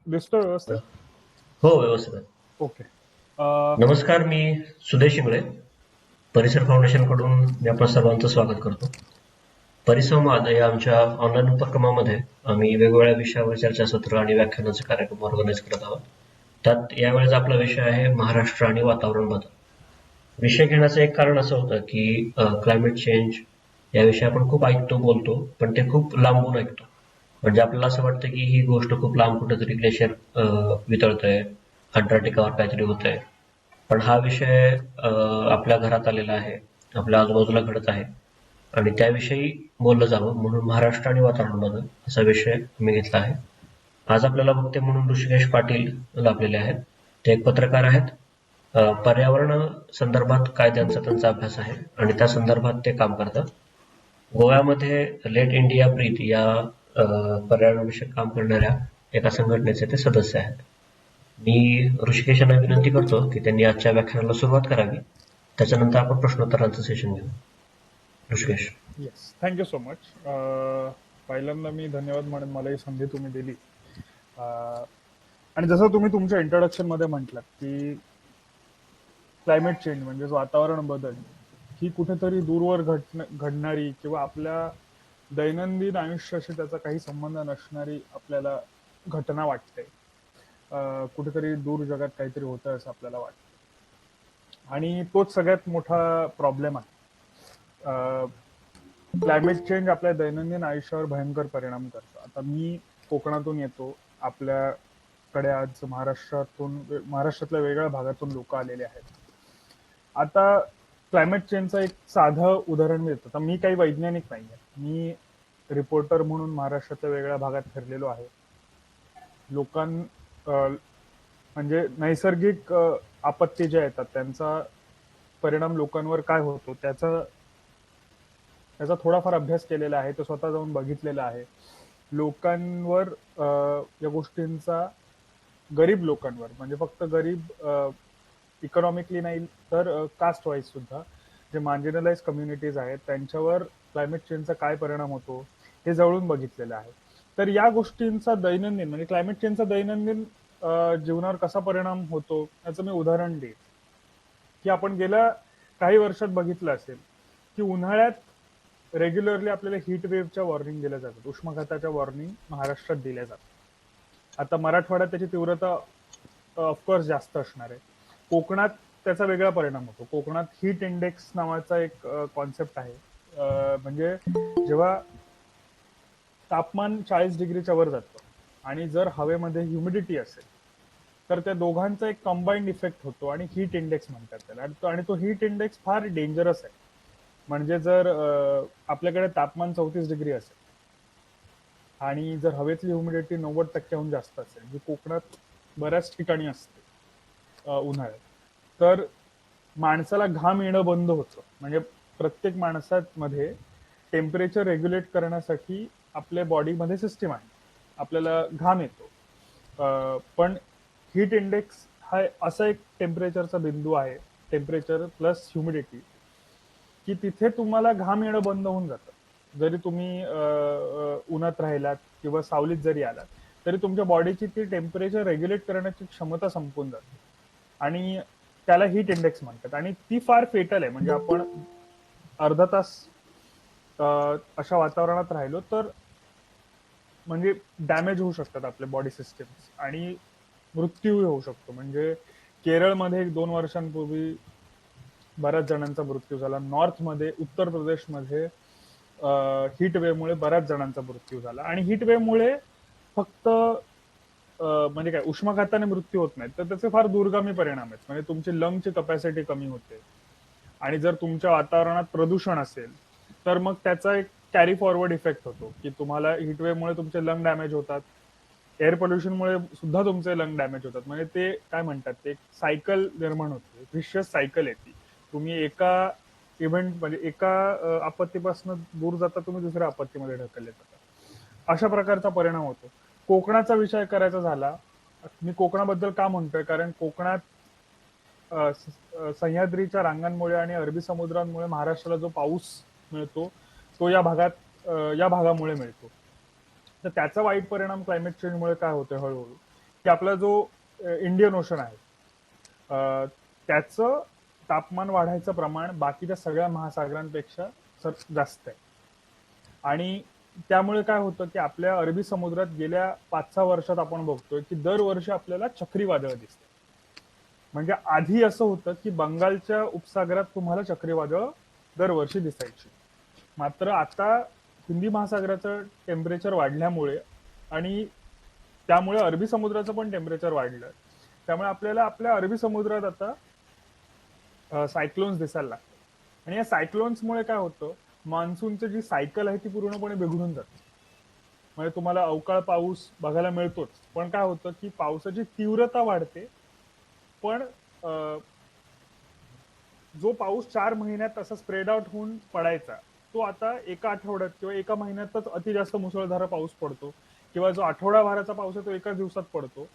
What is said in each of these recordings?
दिसतोय व्यवस्थित? हो, व्यवस्थित आहे. ओके. अ, नमस्कार, मी सुदेश शिंगळे, परिसर फाउंडेशनकडून मी आपण सर्वांचं स्वागत करतो. परिसंवाद या आमच्या ऑनलाईन उपक्रमामध्ये आम्ही वेगवेगळ्या विषयावर चर्चासत्र आणि व्याख्यानाचे कार्यक्रम ऑर्गनाईज करत आहोत. त्यात यावेळेस आपला विषय आहे महाराष्ट्र आणि वातावरण बदल. विषय घेण्याचं एक कारण असं होतं की क्लायमेट चेंज याविषयी आपण खूप ऐकतो, बोलतो, पण ते खूप लांबून ऐकतो. म्हणजे आपल्याला असं वाटतं की ही गोष्ट खूप लांब कुठेतरी ग्लेशियर वितळतंय, अंटार्क्टिकावर काहीतरी होतंय. पण हा विषय आपल्या घरात आलेला आहे, आपल्या आजूबाजूला घडत आहे आणि त्याविषयी बोललं जावं म्हणून महाराष्ट्र आणि वातावरण बदल असा विषय मी घेतला आहे. आज आपल्याला वक्ते म्हणून ऋषिकेश पाटील लाभलेले आहेत. ते एक पत्रकार आहेत. पर्यावरण संदर्भात कायद्यांचा त्यांचा अभ्यास आहे आणि त्या संदर्भात ते काम करतात. गोव्यामध्ये लेट इंडिया ब्रीथ या पर्यावरणविषयक काम करणाऱ्या एका संघटनेचे ते सदस्य आहेत. मी ऋषिकेश यांना विनंती करतो की त्यांनी आजच्या व्याख्यानाला सुरुवात करावी. त्याच्यानंतर आपण प्रश्नोत्तरांचं सेशन घेऊ. Rishikesh. Yes, thank you so much. पहिल्यांदा मी धन्यवाद म्हणेन, मला ही संधी तुम्ही दिली. अ, आणि जसं तुम्ही तुमच्या इंट्रोडक्शनमध्ये म्हटलात की क्लायमेट चेंज म्हणजेच वातावरण बदल ही कुठेतरी दूरवर घडणारी किंवा आपल्या दैनंदिन आयुष्याशी त्याचा काही संबंध नसणारी आपल्याला घटना वाटते. कुठेतरी दूर जगात काहीतरी होतं असं आपल्याला वाटतं, आणि तोच सगळ्यात मोठा प्रॉब्लेम आहे. क्लायमेट चेंज आपल्या दैनंदिन आयुष्यावर भयंकर परिणाम करतो. आता मी कोकणातून येतो. आपल्याकडे आज महाराष्ट्रातल्या वेगळ्या भागातून लोक आलेले आहेत. आता क्लायमेट चेंजचं एक साधं उदाहरण मी देतो. आता मी काही वैज्ञानिक नाही आहे, मी रिपोर्टर म्हणून महाराष्ट्रातल्या वेगळ्या भागात फिरलेलो आहे. म्हणजे नैसर्गिक आपत्ती ज्या येतात त्यांचा परिणाम लोकांवर काय होतो त्याचा थोडाफार अभ्यास केलेला आहे, तो स्वतः जाऊन बघितलेला आहे. लोकांवर या गोष्टींचा गरीब लोकांवर, म्हणजे फक्त गरीब इकॉनॉमिकली नाही तर कास्ट वाईज सुद्धा जे मार्जिनलाइज कम्युनिटीज आहेत त्यांच्यावर क्लायमेट चेंजचा काय परिणाम होतो हे जवळून बघितलेलं आहे. तर या गोष्टींचा दैनंदिन म्हणजे क्लायमेट चेंजचा दैनंदिन जीवनावर कसा परिणाम होतो याचं मी उदाहरण देईन. की आपण गेल्या काही वर्षात बघितलं असेल की उन्हाळ्यात रेग्युलरली आपल्याला हीट वेव्हच्या वॉर्निंग दिल्या जातात, उष्माघाताच्या वॉर्निंग महाराष्ट्रात दिल्या जातात. आता मराठवाड्यात त्याची तीव्रता ऑफकोर्स जास्त असणार आहे. कोकणात त्याचा वेगळा परिणाम होतो. कोकणात हीट इंडेक्स नावाचा एक कॉन्सेप्ट आहे. म्हणजे जेव्हा तापमान 40 डिग्रीच्या वर जातं आणि जर हवेमध्ये ह्युमिडिटी असेल तर त्या दोघांचा एक कंबाईंड इफेक्ट होतो आणि हीट इंडेक्स म्हणतात त्याला. आणि तो हीट इंडेक्स फार डेंजरस आहे. म्हणजे जर आपल्याकडे तापमान 34 डिग्री असेल आणि जर हवेतली ह्युमिडिटी 90% जास्त असेल, जी कोकणात बऱ्याच ठिकाणी असते उन्हाळ्यात, तर माणसाला घाम येणं बंद होतं. म्हणजे प्रत्येक माणसामध्ये टेम्परेचर रेग्युलेट करण्यासाठी आपल्या बॉडीमध्ये सिस्टीम आहे, आपल्याला घाम येतो. पण हीट इंडेक्स हा असा एक टेम्परेचरचा बिंदू आहे, टेम्परेचर प्लस ह्युमिडिटी, की तिथे तुम्हाला घाम येणं बंद होऊन जातं. जरी तुम्ही उन्हात राहिलात किंवा सावलीत जरी आलात तरी तुमच्या बॉडीची ती टेम्परेचर रेग्युलेट करण्याची क्षमता संपून जाते आणि त्याला हीट इंडेक्स म्हणतात. आणि ती फार फेटल आहे. म्हणजे आपण अर्धा तास अशा वातावरणात राहिलो तर म्हणजे डॅमेज होऊ शकतात आपले बॉडी सिस्टम्स आणि मृत्यूही होऊ शकतो. म्हणजे केरळमध्ये 2 वर्षांपूर्वी बऱ्याच जणांचा मृत्यू झाला. नॉर्थमध्ये, उत्तर प्रदेशमध्ये हीट वेव्हमुळे बऱ्याच जणांचा मृत्यू झाला. आणि हीट वेव्हमुळे फक्त म्हणजे काय उष्माघाताने मृत्यू होत नाही, तर त्याचे फार दूरगामी परिणाम आहेत. म्हणजे तुमची लंगची कपॅसिटी कमी होते आणि जर तुमच्या वातावरणात प्रदूषण असेल तर मग त्याचा एक कॅरी फॉरवर्ड इफेक्ट होतो की तुम्हाला हीटवेव्हमुळे तुमचे लंग डॅमेज होतात. एअर पोल्युशनमुळे सुद्धा तुमचे लंग डॅमेज होतात. म्हणजे ते काय म्हणतात, ते सायकल निर्माण होते, व्हिशियस सायकल येते. तुम्ही एका इव्हेंट म्हणजे एका आपत्तीपासून दूर जाता, तुम्ही दुसऱ्या आपत्तीमध्ये ढकलले जातात. अशा प्रकारचा परिणाम होतो. कोकणाचा विषय करायचा झाला, मी कोकणाबद्दल का म्हणतोय, कारण कोकणात सह्याद्रीच्या रांगांमुळे आणि अरबी समुद्रांमुळे महाराष्ट्राला जो पाऊस मिळतो तो या भागामुळे मिळतो. तर त्याचा वाईट परिणाम क्लायमेट चेंजमुळे काय होतोय हळूहळू, की आपला जो इंडियन ओशन आहे त्याचं तापमान वाढायचं प्रमाण बाकीच्या सगळ्या महासागरांपेक्षा जास्त आहे. आणि त्यामुळे काय होतं की आपल्या अरबी समुद्रात गेल्या 5-6 वर्षात आपण बघतोय की दरवर्षी आपल्याला चक्रीवादळ दिसते. म्हणजे आधी असं होतं की बंगालच्या उपसागरात तुम्हाला चक्रीवादळ दरवर्षी दिसायची. मात्र आता हिंदी महासागराचं टेम्परेचर वाढल्यामुळे आणि त्यामुळे अरबी समुद्राचं पण टेम्परेचर वाढलं. त्यामुळे आपल्याला आपल्या अरबी समुद्रात आता सायक्लोन्स दिसायला लागतात. आणि या सायक्लोन्समुळे काय होतं, मान्सूनची जी सायकल आहे ती पूर्णपणे बिघडून जाते. म्हणजे तुम्हाला अवकाळ पाऊस बघायला मिळतोच, पण काय होतं की पावसाची तीव्रता वाढते. पण जो पाऊस 4 महिन्यात असा स्प्रेड आउट होऊन पडायचा, तो आता एका आठवड्यात किंवा एका महिन्यातच अति जास्त मुसळधार पाऊस पडतो. किंवा जो आठवडाभराचा पाऊस आहे तो एकाच दिवसात पडतो.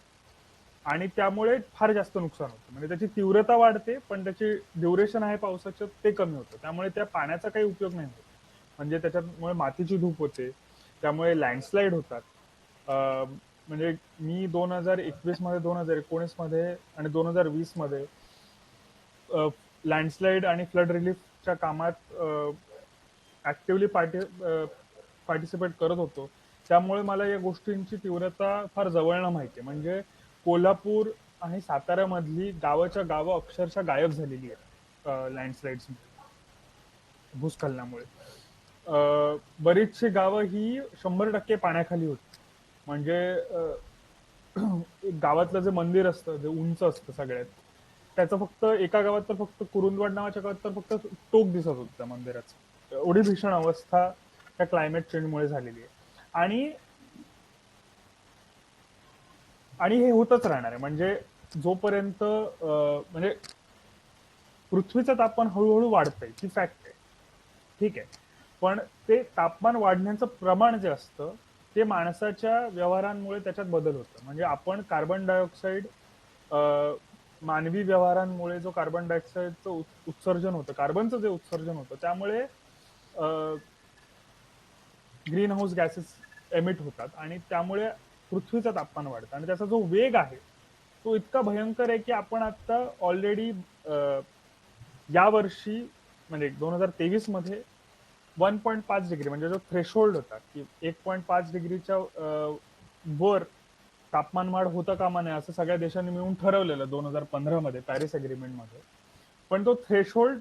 आणि त्यामुळे फार जास्त नुकसान होतं. म्हणजे त्याची तीव्रता वाढते, पण त्याची ड्युरेशन आहे पावसाचं ते कमी होतं. त्यामुळे त्या पाण्याचा काही उपयोग नाही होत. म्हणजे त्याच्यामुळे मातीची धूप होते, त्यामुळे लँडस्लाईड होतात. म्हणजे मी 2021 मध्ये, 2019 मध्ये आणि 2020 मध्ये लँडस्लाईड आणि फ्लड रिलीफच्या कामात ऍक्टिव्हली पार्टिसिपेट करत होतो. त्यामुळे मला या गोष्टींची तीव्रता फार जवळनं माहिती आहे. म्हणजे कोल्हापूर आणि साताऱ्यामधली गावाच्या गावं अक्षरशः गायब झालेली आहेत लँडस्लाइड्स भूस्खलनामुळे. बरीचशी गावं ही 100% पाण्याखाली होती. म्हणजे गावातलं जे मंदिर असतं, जे उंच असतं सगळ्यात, त्याचं फक्त एका गावात तर फक्त कुरुंदवाड नावाच्या गावात तर फक्त टोक दिसत होतं त्या मंदिराचं. एवढी भीषण अवस्था त्या क्लायमेट चेंजमुळे झालेली आहे. आणि आणि हे होतच राहणार आहे. म्हणजे जोपर्यंत म्हणजे पृथ्वीचं तापमान हळूहळू वाढतंय ती फॅक्ट आहे, ठीक आहे. पण ते तापमान वाढण्याचं प्रमाण जे असतं ते माणसाच्या व्यवहारांमुळे त्याच्यात बदल होतं. म्हणजे आपण कार्बन डायऑक्साईड मानवी व्यवहारांमुळे जो कार्बन डायऑक्साईडचं उत्सर्जन होतं, कार्बनचं जे उत्सर्जन होतं, त्यामुळे ग्रीन हाऊस गॅसेस एमिट होतात आणि त्यामुळे पृथ्वीचं तापमान वाढतं. आणि त्याचा जो वेग आहे तो इतका भयंकर आहे की आपण आता ऑलरेडी या वर्षी म्हणजे 2023 मध्ये 1.5 डिग्री म्हणजे जो थ्रेशोल्ड होता की 1.5 डिग्रीच्या वर तापमान वाढ होता कामा नये असं सगळ्या देशांनी मिळून ठरवलेलं 2015 मध्ये पॅरिस अग्रीमेंट मध्ये. पण तो थ्रेशोल्ड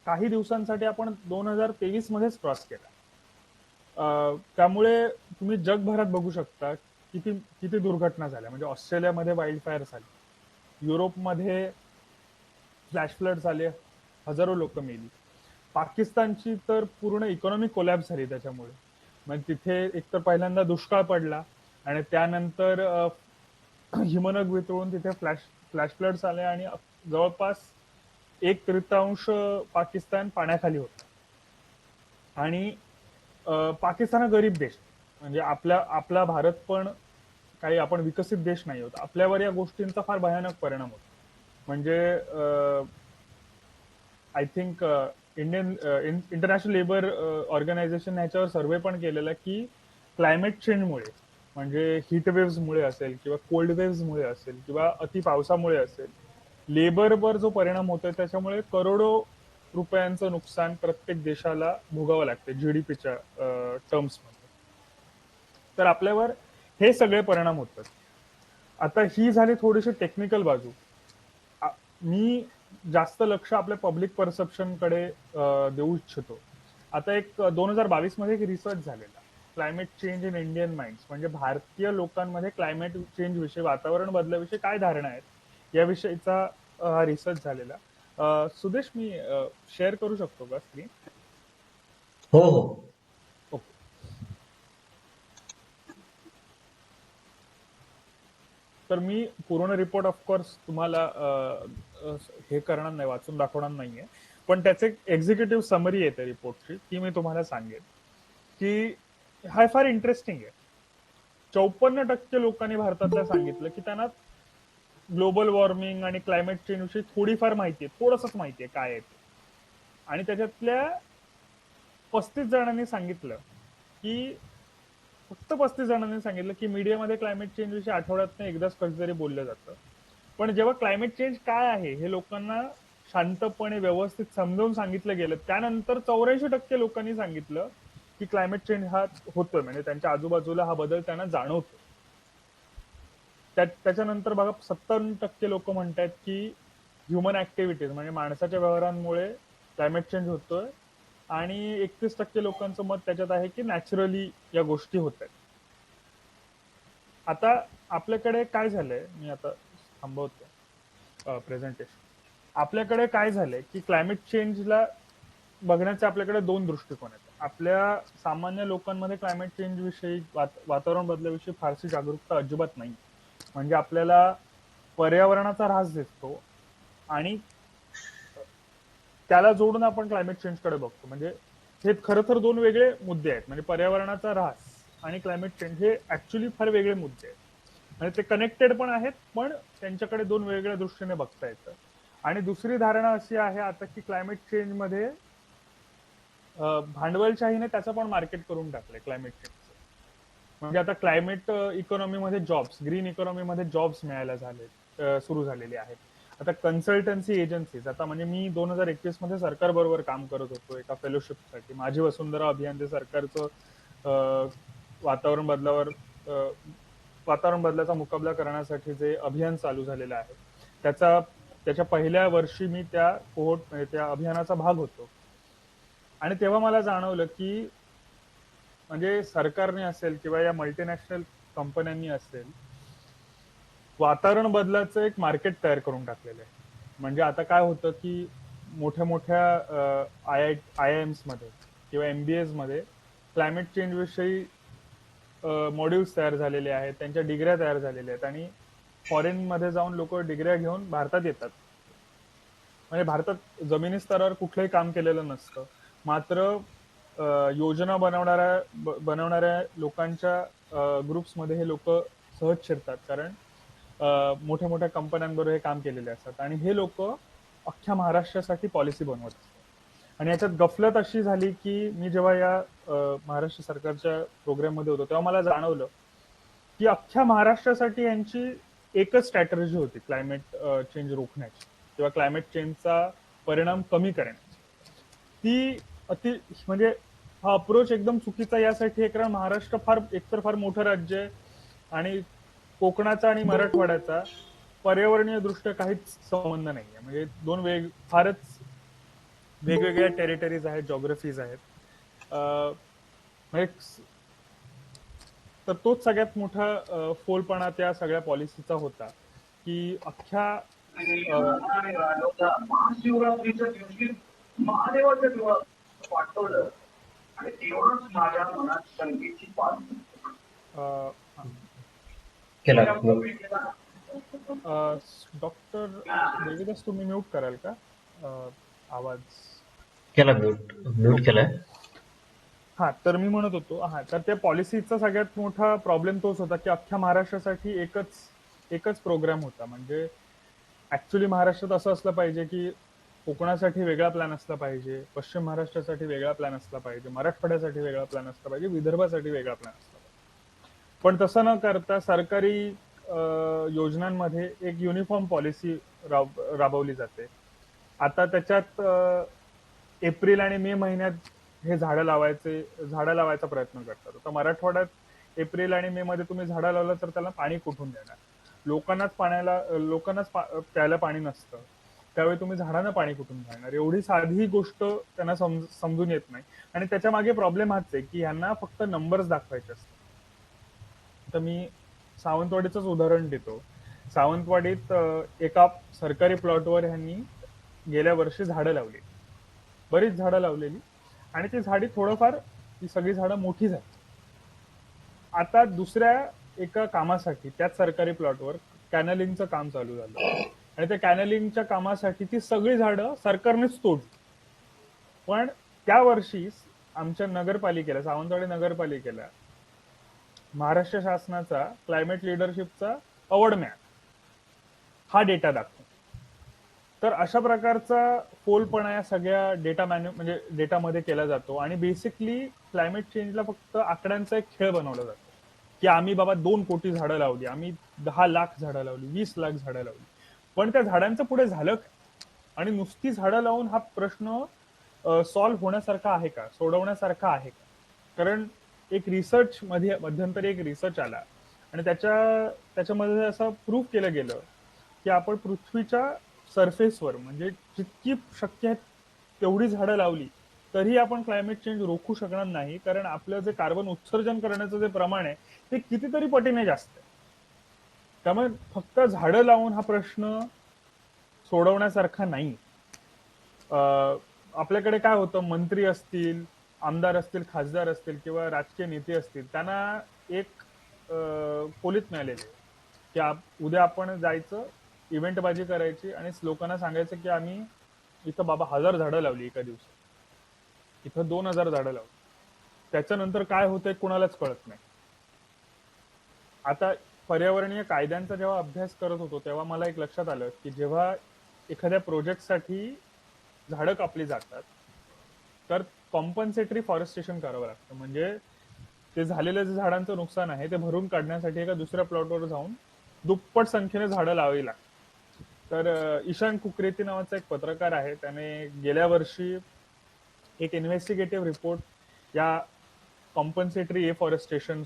काही दिवसांसाठी आपण 2023 मध्येच क्रॉस केला. त्यामुळे तुम्ही जगभरात बघू शकता किती किती दुर्घटना झाल्या. म्हणजे ऑस्ट्रेलियामध्ये वाईल्ड फायर झाली, युरोपमध्ये फ्लॅश फ्लड झाले, हजारो लोक मेली. पाकिस्तानची तर पूर्ण इकॉनॉमी कोलॅप्स झाली त्याच्यामुळे. म्हणजे तिथे एकतर पहिल्यांदा दुष्काळ पडला आणि त्यानंतर हिमनग वितळून तिथे फ्लॅश फ्लड्स आले आणि जवळपास 1/3 पाकिस्तान पाण्याखाली होता. आणि पाकिस्तान हा गरीब देश, म्हणजे आपला भारत पण काही आपण विकसित देश नाही होत. आपल्यावर या गोष्टींचा फार भयानक परिणाम होतो. म्हणजे I think International Labour Organization ह्याच्यावर सर्व्हे पण केलेला की क्लायमेट चेंजमुळे म्हणजे हीट वेव्हमुळे असेल किंवा कोल्ड वेव्हमुळे असेल किंवा अति पावसामुळे असेल, लेबरवर जो परिणाम होतोय त्याच्यामुळे करोडो रुपयांचं नुकसान प्रत्येक देशाला भोगावं लागतं जीडीपीच्या टर्म्समध्ये. तर आपल्यावर हे सगळे परिणाम होतात. आता ही झाली थोडीशी टेक्निकल बाजू. मी जास्त लक्ष आपल्या पब्लिक परसेप्शनकडे देऊ इच्छितो. आता एक 2022 मध्ये एक रिसर्च झालेला, climate change in Indian minds, म्हणजे भारतीय लोकांमध्ये क्लायमेट चेंज विषयी, वातावरण बदलाविषयी काय धारणा आहेत याविषयीचा हा रिसर्च झालेला. सुदेश, मी शेअर करू शकतो का स्क्रीन? हो हो. ओके. तर मी पूर्ण रिपोर्ट ऑफकोर्स तुम्हाला हे करणार नाही, वाचून दाखवणार नाहीये. पण त्याचे एक्झिक्युटिव्ह समरी आहे त्या रिपोर्टची, ती मी तुम्हाला सांगेन की हा फार इंटरेस्टिंग आहे. 54% लोकांनी भारतातल्या सांगितलं की त्यांना ग्लोबल वॉर्मिंग आणि क्लायमेट चेंज विषयी थोडीफार माहिती आहे, थोडंसंच माहिती आहे काय आहे ते. आणि त्याच्यातल्या 35 जणांनी सांगितलं की फक्त 35 जणांनी सांगितलं की मीडियामध्ये क्लायमेट चेंज विषयी आठवड्यातनं एकदाच कधीतरी बोललं जातं. पण जेव्हा क्लायमेट चेंज काय आहे हे लोकांना शांतपणे व्यवस्थित समजावून सांगितलं गेलं, त्यानंतर 84% लोकांनी सांगितलं की क्लायमेट चेंज हा होतोय, म्हणजे त्यांच्या आजूबाजूला हा बदल त्यांना जाणवतो. त्याच्यानंतर बघा 70% लोक म्हणतात की ह्युमन ऍक्टिव्हिटीज म्हणजे माणसाच्या व्यवहारांमुळे क्लायमेट चेंज होतोय, आणि 31% लोकांचं मत त्याच्यात आहे की नॅचरली या गोष्टी होत आहेत. आता आपल्याकडे काय झालंय, मी आता थांबवतो प्रेझेंटेशन. आपल्याकडे काय झालंय की क्लायमेट चेंजला बघण्याचे आपल्याकडे दोन दृष्टिकोन आहेत. आपल्या सामान्य लोकांमध्ये क्लायमेट चेंज विषयी, वातावरण बदलाविषयी फारशी जागरूकता अजिबात नाही. म्हणजे आपल्याला पर्यावरणाचा ऱ्हास दिसतो आणि त्याला जोडून आपण क्लायमेट चेंजकडे बघतो. म्हणजे हे खरं तर दोन वेगळे मुद्दे आहेत. म्हणजे पर्यावरणाचा ऱ्हास आणि क्लायमेट चेंज हे ऍक्च्युली फार वेगळे मुद्दे आहेत. म्हणजे ते कनेक्टेड पण आहेत, पण त्यांच्याकडे दोन वेगळ्या दृष्टीने बघता येतं. आणि दुसरी धारणा अशी आहे आता की क्लायमेट चेंज मध्ये भांडवलशाहीने त्याचं पण मार्केट करून टाकलंय क्लायमेट चेंजचं. म्हणजे आता क्लायमेट इकॉनॉमीमध्ये जॉब्स, ग्रीन इकॉनॉमीमध्ये जॉब्स मिळायला सुरू झालेले आहेत. आता कन्सल्टन्सी एजन्सीज, आता म्हणजे मी 2021 मध्ये सरकार बरोबर काम करत होतो एका फेलोशिपसाठी. माझी वसुंधरा अभियान ते सरकारचं वातावरण बदलावर वातावरण बदलाचा मुकाबला करण्यासाठी जे अभियान चालू झालेलं आहे, त्याच्या पहिल्या वर्षी मी त्या कोहोर्ट म्हणजे त्या अभियानाचा भाग होतो. आणि तेव्हा मला जाणवलं की म्हणजे सरकारने असेल किंवा या मल्टीनॅशनल कंपन्यांनी असेल, वातावरण बदलाचं एक मार्केट तयार करून टाकलेलं आहे. म्हणजे आता काय होतं की मोठ्या मोठ्या आय एम्स मध्ये किंवा एमबीएस मध्ये क्लायमेट चेंज विषयी मॉड्यूल्स तयार झालेले आहेत, त्यांच्या डिग्र्या तयार झालेल्या आहेत, आणि फॉरेन मध्ये जाऊन लोक डिग्र्या घेऊन भारतात येतात. म्हणजे भारतात जमिनी स्तरावर कुठलंही काम केलेलं नसतं, मात्र योजना बनवणाऱ्या लोकांच्या ग्रुप्समध्ये हे लोक सहज शिरतात, कारण मोठ्या मोठ्या कंपन्यांबरोबर हे काम केलेले असतात. आणि हे लोक अख्ख्या महाराष्ट्रासाठी पॉलिसी बनवत असतात. आणि याच्यात गफलत अशी झाली की मी जेव्हा या महाराष्ट्र सरकारच्या प्रोग्राम मध्ये होतो तेव्हा मला जाणवलं की अख्ख्या महाराष्ट्रासाठी यांची एकच स्ट्रॅटर्जी होती क्लायमेट चेंज रोखण्याची किंवा क्लायमेट चेंजचा परिणाम कमी करण्याची. ती अति म्हणजे हा अप्रोच एकदम चुकीचा यासाठी आहे कारण महाराष्ट्र एकतर फार मोठं राज्य आहे, आणि कोकणाचा आणि मराठवाड्याचा पर्यावरणीय दृष्ट्या काहीच संबंध नाहीये. म्हणजे फारच वेगवेगळ्या टेरिटरीज आहेत, जॉग्रफीज आहेत. म्हणजे तर तोच सगळ्यात मोठा फोलपणा त्या सगळ्या पॉलिसीचा होता की अख्ख्या महाशिवरात्रीच्या दिवशी महादेवाच्या दिवस पाठवलं आणि तेवढंच माझ्या मनात शंकेची केला डॉक्टर देविदास तुम्ही म्यूट कराल का आवाज? केला म्यूट केलाय. हा, तर मी म्हणत होतो, तर त्या पॉलिसीचा सगळ्यात मोठा प्रॉब्लेम तोच होता की अख्ख्या महाराष्ट्रासाठी एकच प्रोग्राम होता. म्हणजे ऍक्च्युली महाराष्ट्रात असं असलं पाहिजे की कोकणासाठी वेगळा प्लॅन असला पाहिजे, पश्चिम महाराष्ट्रासाठी वेगळा प्लॅन असला पाहिजे, मराठवाड्यासाठी वेगळा प्लॅन असला पाहिजे, विदर्भासाठी वेगळा प्लॅन असला पाहिजे. पण तसं न करता सरकारी योजनांमध्ये एक युनिफॉर्म पॉलिसी राबवली जाते. आता त्याच्यात एप्रिल आणि मे महिन्यात हे झाडं लावायचा प्रयत्न करतात. आता मराठवाड्यात एप्रिल आणि मे मध्ये तुम्ही झाडं लावलं तर त्याला पाणी कुठून देणार? लोकांनाच प्यायला पाणी नसतं, त्यावेळी तुम्ही झाडांना पाणी कुठून घालणार? एवढी साधी गोष्ट त्यांना समजून येत नाही. आणि त्याच्या मागे प्रॉब्लेम हाच आहे की ह्यांना फक्त नंबर्स दाखवायचे असतात. तर मी सावंतवाडीचंच उदाहरण देतो. सावंतवाडीत एका सरकारी प्लॉटवर ह्यांनी गेल्या वर्षी झाडं लावली, बरीच झाडं लावलेली, आणि ती सगळी झाडं मोठी झाली. आता दुसऱ्या एका कामासाठी त्याच सरकारी प्लॉटवर कॅनलिंगचं काम चालू झालं, आणि त्या कॅनलिंगच्या कामासाठी ती सगळी झाडं सरकारनेच तोडली. पण त्या वर्षी आमच्या नगरपालिकेला, सावंतवाडी नगरपालिकेला, महाराष्ट्र शासनाचा क्लायमेट लिडरशिपचा अवॉर्ड मिळाला. हा डेटा दाखवतो. तर अशा प्रकारचा फोलपणा या सगळ्या म्हणजे डेटामध्ये केला जातो आणि बेसिकली क्लायमेट चेंजला फक्त आकड्यांचा एक खेळ बनवला जातो की आम्ही बाबा 2 कोटी झाडं लावली, आम्ही 10 लाख झाडं लावली, 20 लाख झाडं लावली, पण त्या झाडांचं पुढे झालं काय? आणि नुसती झाडं लावून हा प्रश्न सॉल्व्ह होण्यासारखा आहे का, सोडवण्यासारखा आहे का? कारण एक रिसर्च मध्ये मध्यंतरी एक रिसर्च आला आणि त्याच्यामध्ये असं प्रूव्ह केलं गेलं की आपण पृथ्वीच्या सरफेसवर म्हणजे जितकी शक्य आहे तेवढी झाडं लावली तरी आपण क्लायमेट चेंज रोखू शकणार नाही, कारण आपलं जे कार्बन उत्सर्जन करण्याचं जे प्रमाण आहे ते कितीतरी पटीने जास्त आहे. त्यामुळे फक्त झाडं लावून हा प्रश्न सोडवण्यासारखा नाही. आपल्याकडे काय होतं, मंत्री असतील, आमदार असतील, खासदार असतील किंवा राजकीय नेते असतील, त्यांना एक पोलीस मिळालेली आहे की उद्या आपण जायचं, इव्हेंटबाजी करायची आणि लोकांना सांगायचं की आम्ही इथं बाबा 1000 झाडं लावली एका दिवसात, इथं 2000 झाडं लावली. त्याच्यानंतर काय होतंय कुणालाच कळत नाही. आता पर्यावरणीय कायद्यांचा जेव्हा अभ्यास करत होतो तेव्हा मला एक लक्षात आलं की जेव्हा एखाद्या प्रोजेक्टसाठी झाडं कापली जातात तर कॉम्पन्सेटरी फॉरेस्टेशन करावं लागतं. म्हणजे ते झालेलं जे झाडांचं नुकसान आहे ते भरून काढण्यासाठी एका दुसऱ्या प्लॉटवर जाऊन दुप्पट संख्येने झाडं लावावी लागतात. तर ईशान कुकरेती नावाचा एक पत्रकार आहे, त्याने गेल्या वर्षी एक इन्व्हेस्टिगेटिव्ह रिपोर्ट या कॉम्पन्सेटरी एफॉरेस्टेशन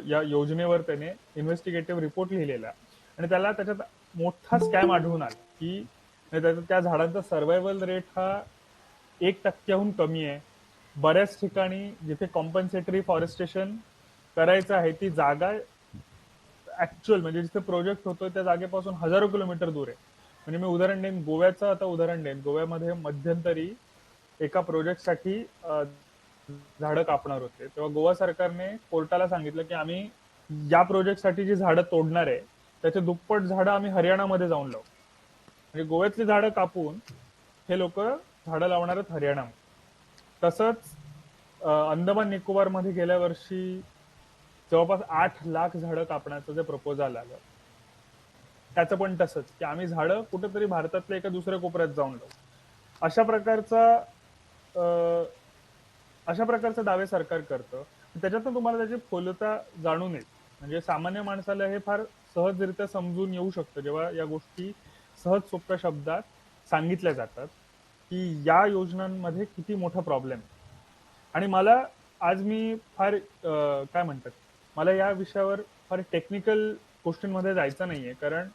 या योजनेवर त्याने इन्व्हेस्टिगेटिव्ह रिपोर्ट लिहिलेला आणि त्याला त्याच्यात मोठा स्कॅम आढळून आला की त्या झाडांचा सर्व्हायवल रेट हा 1% कमी आहे. बऱ्याच ठिकाणी जिथे कॉम्पन्सेटरी फॉरेस्टेशन करायचं आहे ती जागा ऍक्च्युअल म्हणजे जिथे प्रोजेक्ट होतोय त्या जागेपासून हजारो किलोमीटर दूर आहे. म्हणजे मी उदाहरण देईन, गोव्याचं आता उदाहरण देईन. गोव्यामध्ये मध्यंतरी एका प्रोजेक्टसाठी झाडं कापणार होते, तेव्हा गोवा सरकारने कोर्टाला सांगितलं की आम्ही या प्रोजेक्टसाठी जी झाडं तोडणार आहे त्याचे दुप्पट झाडं आम्ही हरियाणामध्ये जाऊन लावू. म्हणजे गोव्यातली झाडं कापून हे लोक झाडं लावणार आहेत हरियाणामध्ये. तसंच अंदमान निकोबार मध्ये गेल्या वर्षी जवळपास 8 लाख झाडं कापण्याचं जे प्रपोजल आलं त्याचं पण तसंच की आम्ही झाडं कुठेतरी भारतातल्या एका दुसऱ्या कोपऱ्यात जाऊन लावू. अशा प्रकारचा अशा प्रकारचे दावे सरकार करतं. त्याच्यातून तुम्हाला त्याची फोलता जाणून येईल. म्हणजे सामान्य माणसाला हे फार सहजरित्या समजून येऊ शकतं जेव्हा या गोष्टी सहज सोप्या शब्दात सांगितल्या जातात की या योजनांमध्ये किती मोठा प्रॉब्लेम आहे. आणि मला आज मी फार काय म्हणतात, मला या विषयावर फार टेक्निकल गोष्टींमध्ये जायचं नाहीये, कारण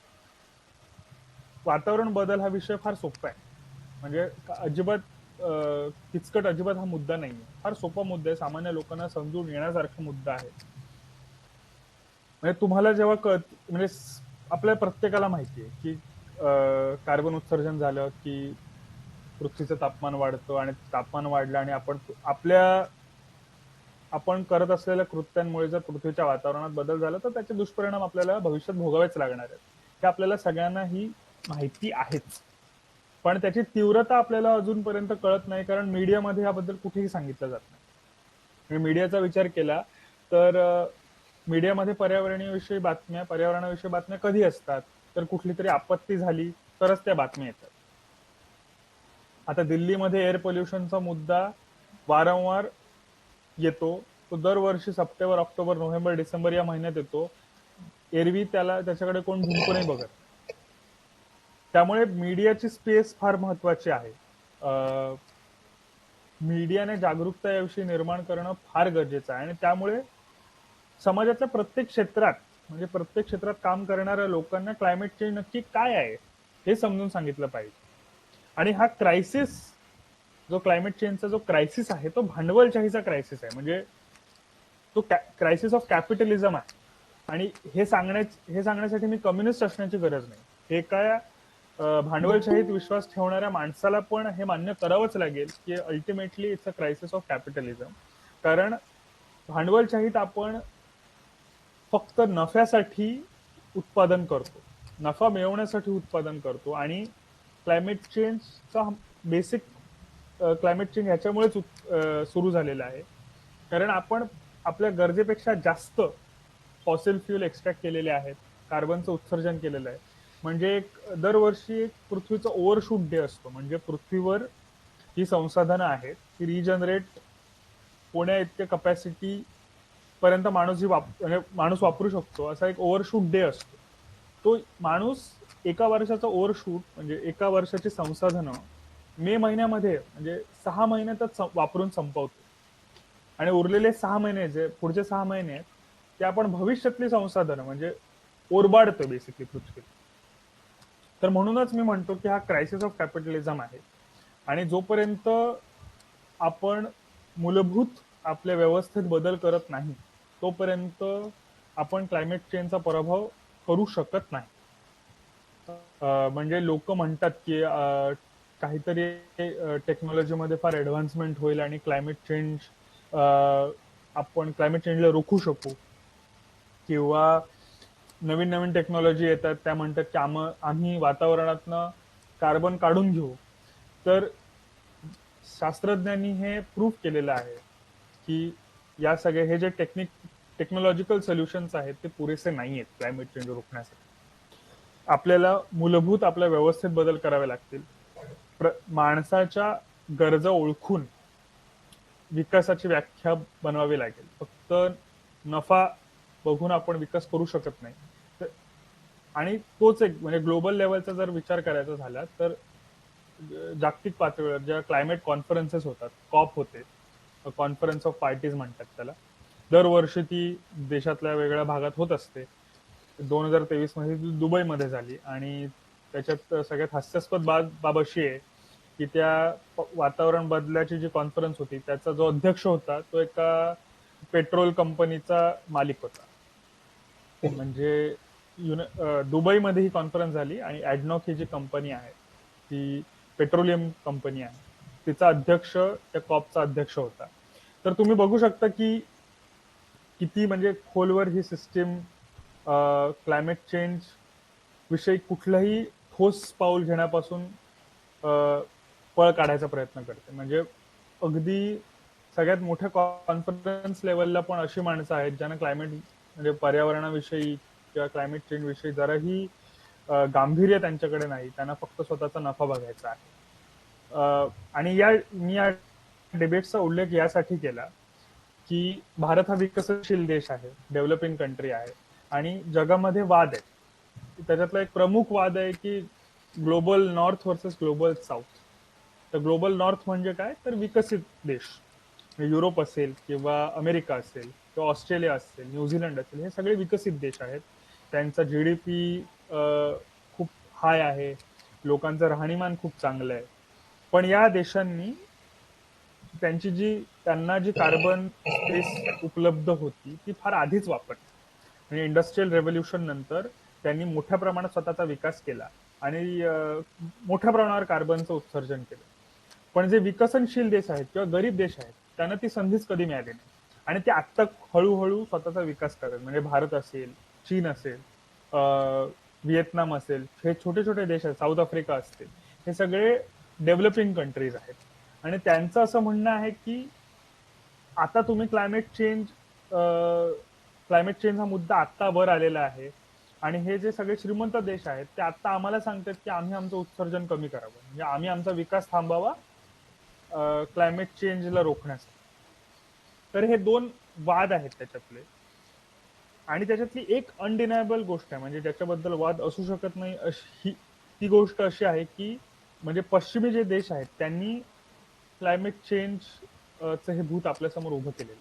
वातावरण बदल हा विषय फार सोपा आहे. म्हणजे अजिबात किचकट अजिबात हा मुद्दा नाहीये. फार सोपा मुद्दा आहे, सामान्य लोकांना समजून येण्यासारखा मुद्दा आहे. म्हणजे तुम्हाला जेव्हा म्हणजे आपल्या प्रत्येकाला माहिती आहे की कार्बन उत्सर्जन झालं की पृथ्वीचं तापमान वाढतं आणि तापमान वाढलं आणि आपण करत असलेल्या कृत्यांमुळे जर पृथ्वीच्या वातावरणात बदल झाला तर त्याचे दुष्परिणाम आपल्याला भविष्यात भोगावेच लागणार आहेत. हे आपल्याला सगळ्यांना ही माहिती आहेच, पण त्याची तीव्रता आपल्याला अजूनपर्यंत कळत नाही, कारण मीडियामध्ये याबद्दल कुठेही सांगितलं जात नाही. मीडियाचा विचार केला तर मीडियामध्ये पर्यावरणाविषयी बातम्या कधी असतात, तर कुठली तरी आपत्ती झाली तरच त्या बातम्या येतात. आता दिल्लीमध्ये एअर पोल्युशनचा मुद्दा वारंवार येतो. तो दरवर्षी सप्टेंबर, ऑक्टोबर, नोव्हेंबर, डिसेंबर या महिन्यात येतो. एरवी त्याच्याकडे कोण ढुंकू नाही बघत. त्यामुळे मीडियाची स्पेस फार महत्वाची आहे. मीडियाने जागरूकता याविषयी निर्माण करणं फार गरजेचं आहे आणि त्यामुळे समाजाच्या प्रत्येक क्षेत्रात काम करणाऱ्या लोकांना क्लायमेट चेंज नक्की काय आहे हे समजून सांगितलं पाहिजे. आणि हा क्रायसिस, जो क्लायमेट चेंजचा जो क्रायसिस आहे तो भांडवलशाहीचा क्रायसिस आहे. म्हणजे तो क्रायसिस ऑफ कॅपिटलिझम आहे. आणि हे सांगण्यासाठी मी कम्युनिस्ट असण्याची गरज नाही. हे काय भांडवलशाहीत विश्वास ठेवणाऱ्या माणसाला पण हे मान्य करावंच लागेल की ultimately it's a crisis of capitalism. कारण भांडवलशाहीत आपण फक्त नफ्यासाठी उत्पादन करतो, नफा मिळवण्यासाठी उत्पादन करतो आणि क्लायमेट चेंजचा बेसिक क्लायमेट चेंज ह्याच्यामुळेच सुरू झालेला आहे. कारण आपण आपल्या गरजेपेक्षा जास्त फॉसिल फ्यूल एक्स्ट्रॅक्ट केलेले आहेत, कार्बनचं उत्सर्जन केलेलं आहे. म्हणजे दरवर्षी एक पृथ्वीचा ओव्हरशूट डे असतो. म्हणजे पृथ्वीवर ही संसाधनं आहेत ती रिजनरेट होण्या इतक्या कपॅसिटी पर्यंत म्हणजे माणूस वापरू शकतो असा एक ओव्हरशूट डे असतो. तो माणूस एका वर्षाचा ओव्हरशूट म्हणजे एका वर्षाची संसाधनं मे महिन्यामध्ये म्हणजे 6 महिन्यातच वापरून संपवतो. आणि उरलेले 6 महिने जे पुढचे 6 महिने आहेत ते आपण भविष्यातली संसाधनं म्हणजे ओरबाडतो बेसिकली पृथ्वी. तर म्हणूनच मी म्हणतो की हा क्रायसिस ऑफ कॅपिटलिझम आहे. आणि जोपर्यंत आपण मूलभूत आपल्या व्यवस्थेत बदल करत नाही तोपर्यंत आपण क्लायमेट चेंजचा पराभव करू शकत नाही. म्हणजे लोक म्हणतात की काहीतरी टेक्नॉलॉजीमध्ये फार ऍडव्हान्समेंट होईल आणि आपण क्लायमेट चेंजला रोखू शकू, किंवा नवीन नवीन टेक्नॉलॉजी येतात त्या म्हणतात की आम्ही वातावरणातनं कार्बन काढून घेऊ. तर शास्त्रज्ञांनी हे प्रूव्ह केलेलं आहे की या सगळे हे जे टेक्नॉलॉजिकल सोल्युशन्स आहेत ते पुरेसे नाही आहेत क्लायमेट चेंज रोखण्यासाठी. आपल्याला मूलभूत आपल्या व्यवस्थेत बदल करावे लागतील. माणसाच्या गरजा ओळखून विकासाची व्याख्या बनवावी लागेल. फक्त नफा बघून आपण विकास करू शकत नाही. आणि तोच एक म्हणजे ग्लोबल लेवलचा जर विचार करायचा झाला तर जागतिक पातळीवर ज्या क्लायमेट कॉन्फरन्सेस होतात, कॉप होते, कॉन्फरन्स ऑफ पार्टीज म्हणतात त्याला, दरवर्षी ती देशातल्या वेगळ्या भागात होत असते. 2023 मध्ये दुबईमध्ये झाली आणि त्याच्यात सगळ्यात हास्यास्पद बाब अशी आहे की त्या वातावरण बदलाची जी कॉन्फरन्स होती त्याचा जो अध्यक्ष होता तो एका पेट्रोल कंपनीचा मालिक होता. म्हणजे दुबईमध्ये ही कॉन्फरन्स झाली आणि ऍडनॉक ही जी कंपनी आहे ती पेट्रोलियम कंपनी आहे, तिचा अध्यक्ष त्या कॉपचा अध्यक्ष होता. तर तुम्ही बघू शकता की किती म्हणजे खोलवर ही सिस्टीम क्लायमेट चेंज विषयी कुठलंही ठोस पाऊल घेण्यापासून पळ काढायचा प्रयत्न करते. म्हणजे अगदी सगळ्यात मोठ्या कॉन्फरन्स लेवलला पण अशी माणसं आहेत ज्यांना क्लायमेट म्हणजे पर्यावरणाविषयी किंवा क्लायमेट चेंज विषयी जराही गांभीर्य त्यांच्याकडे नाही. त्यांना फक्त स्वतःचा नफा बघायचा आहे. आणि मी या डिबेटचा उल्लेख यासाठी केला की भारत हा विकसनशील देश आहे, डेव्हलपिंग कंट्री आहे आणि जगामध्ये वाद आहे. त्याच्यातला एक प्रमुख वाद आहे की global north versus global south. तर ग्लोबल नॉर्थ म्हणजे काय, तर विकसित देश, युरोप असेल किंवा अमेरिका असेल किंवा ऑस्ट्रेलिया असेल, न्यूझीलंड असेल, हे सगळे विकसित देश आहेत. त्यांचा जीडीपी खूप हाय आहे, लोकांचं राहणीमान खूप चांगलं आहे. पण या देशांनी त्यांना जी कार्बन स्पेस उपलब्ध होती ती फार आधीच वापरली. म्हणजे इंडस्ट्रियल रेव्होल्युशन नंतर त्यांनी मोठ्या प्रमाणात स्वतःचा विकास केला आणि मोठ्या प्रमाणावर कार्बनचं उत्सर्जन केलं. पण जे विकसनशील देश आहेत किंवा गरीब देश आहेत त्यांना ती संधीच कधी मिळाली नाही आणि ते आत्ता हळूहळू स्वतःचा विकास करतात. म्हणजे भारत असेल, चीन असेल, व्हिएतनाम असेल, हे छोटे छोटे देश आहेत, साऊथ आफ्रिका असतील, हे सगळे डेव्हलपिंग कंट्रीज आहेत. आणि त्यांचं असं म्हणणं आहे की आता तुम्ही क्लायमेट चेंज हा मुद्दा आत्ता वर आलेला आहे आणि हे जे सगळे श्रीमंत देश आहेत ते आता आम्हाला सांगतात की आम्ही आमचं उत्सर्जन कमी करावं, म्हणजे आम्ही आमचा विकास थांबावा क्लायमेट चेंजला रोखण्यासाठी. तर हे दोन वाद आहेत त्याच्यातले. आणि त्याच्यातली एक अनडिनायबल गोष्ट आहे म्हणजे ज्याच्याबद्दल वाद असू शकत नाही अशी ती गोष्ट अशी आहे की म्हणजे पश्चिमी जे देश आहेत त्यांनी क्लायमेट चेंज चं हे भूत आपल्यासमोर उभं केलेलं.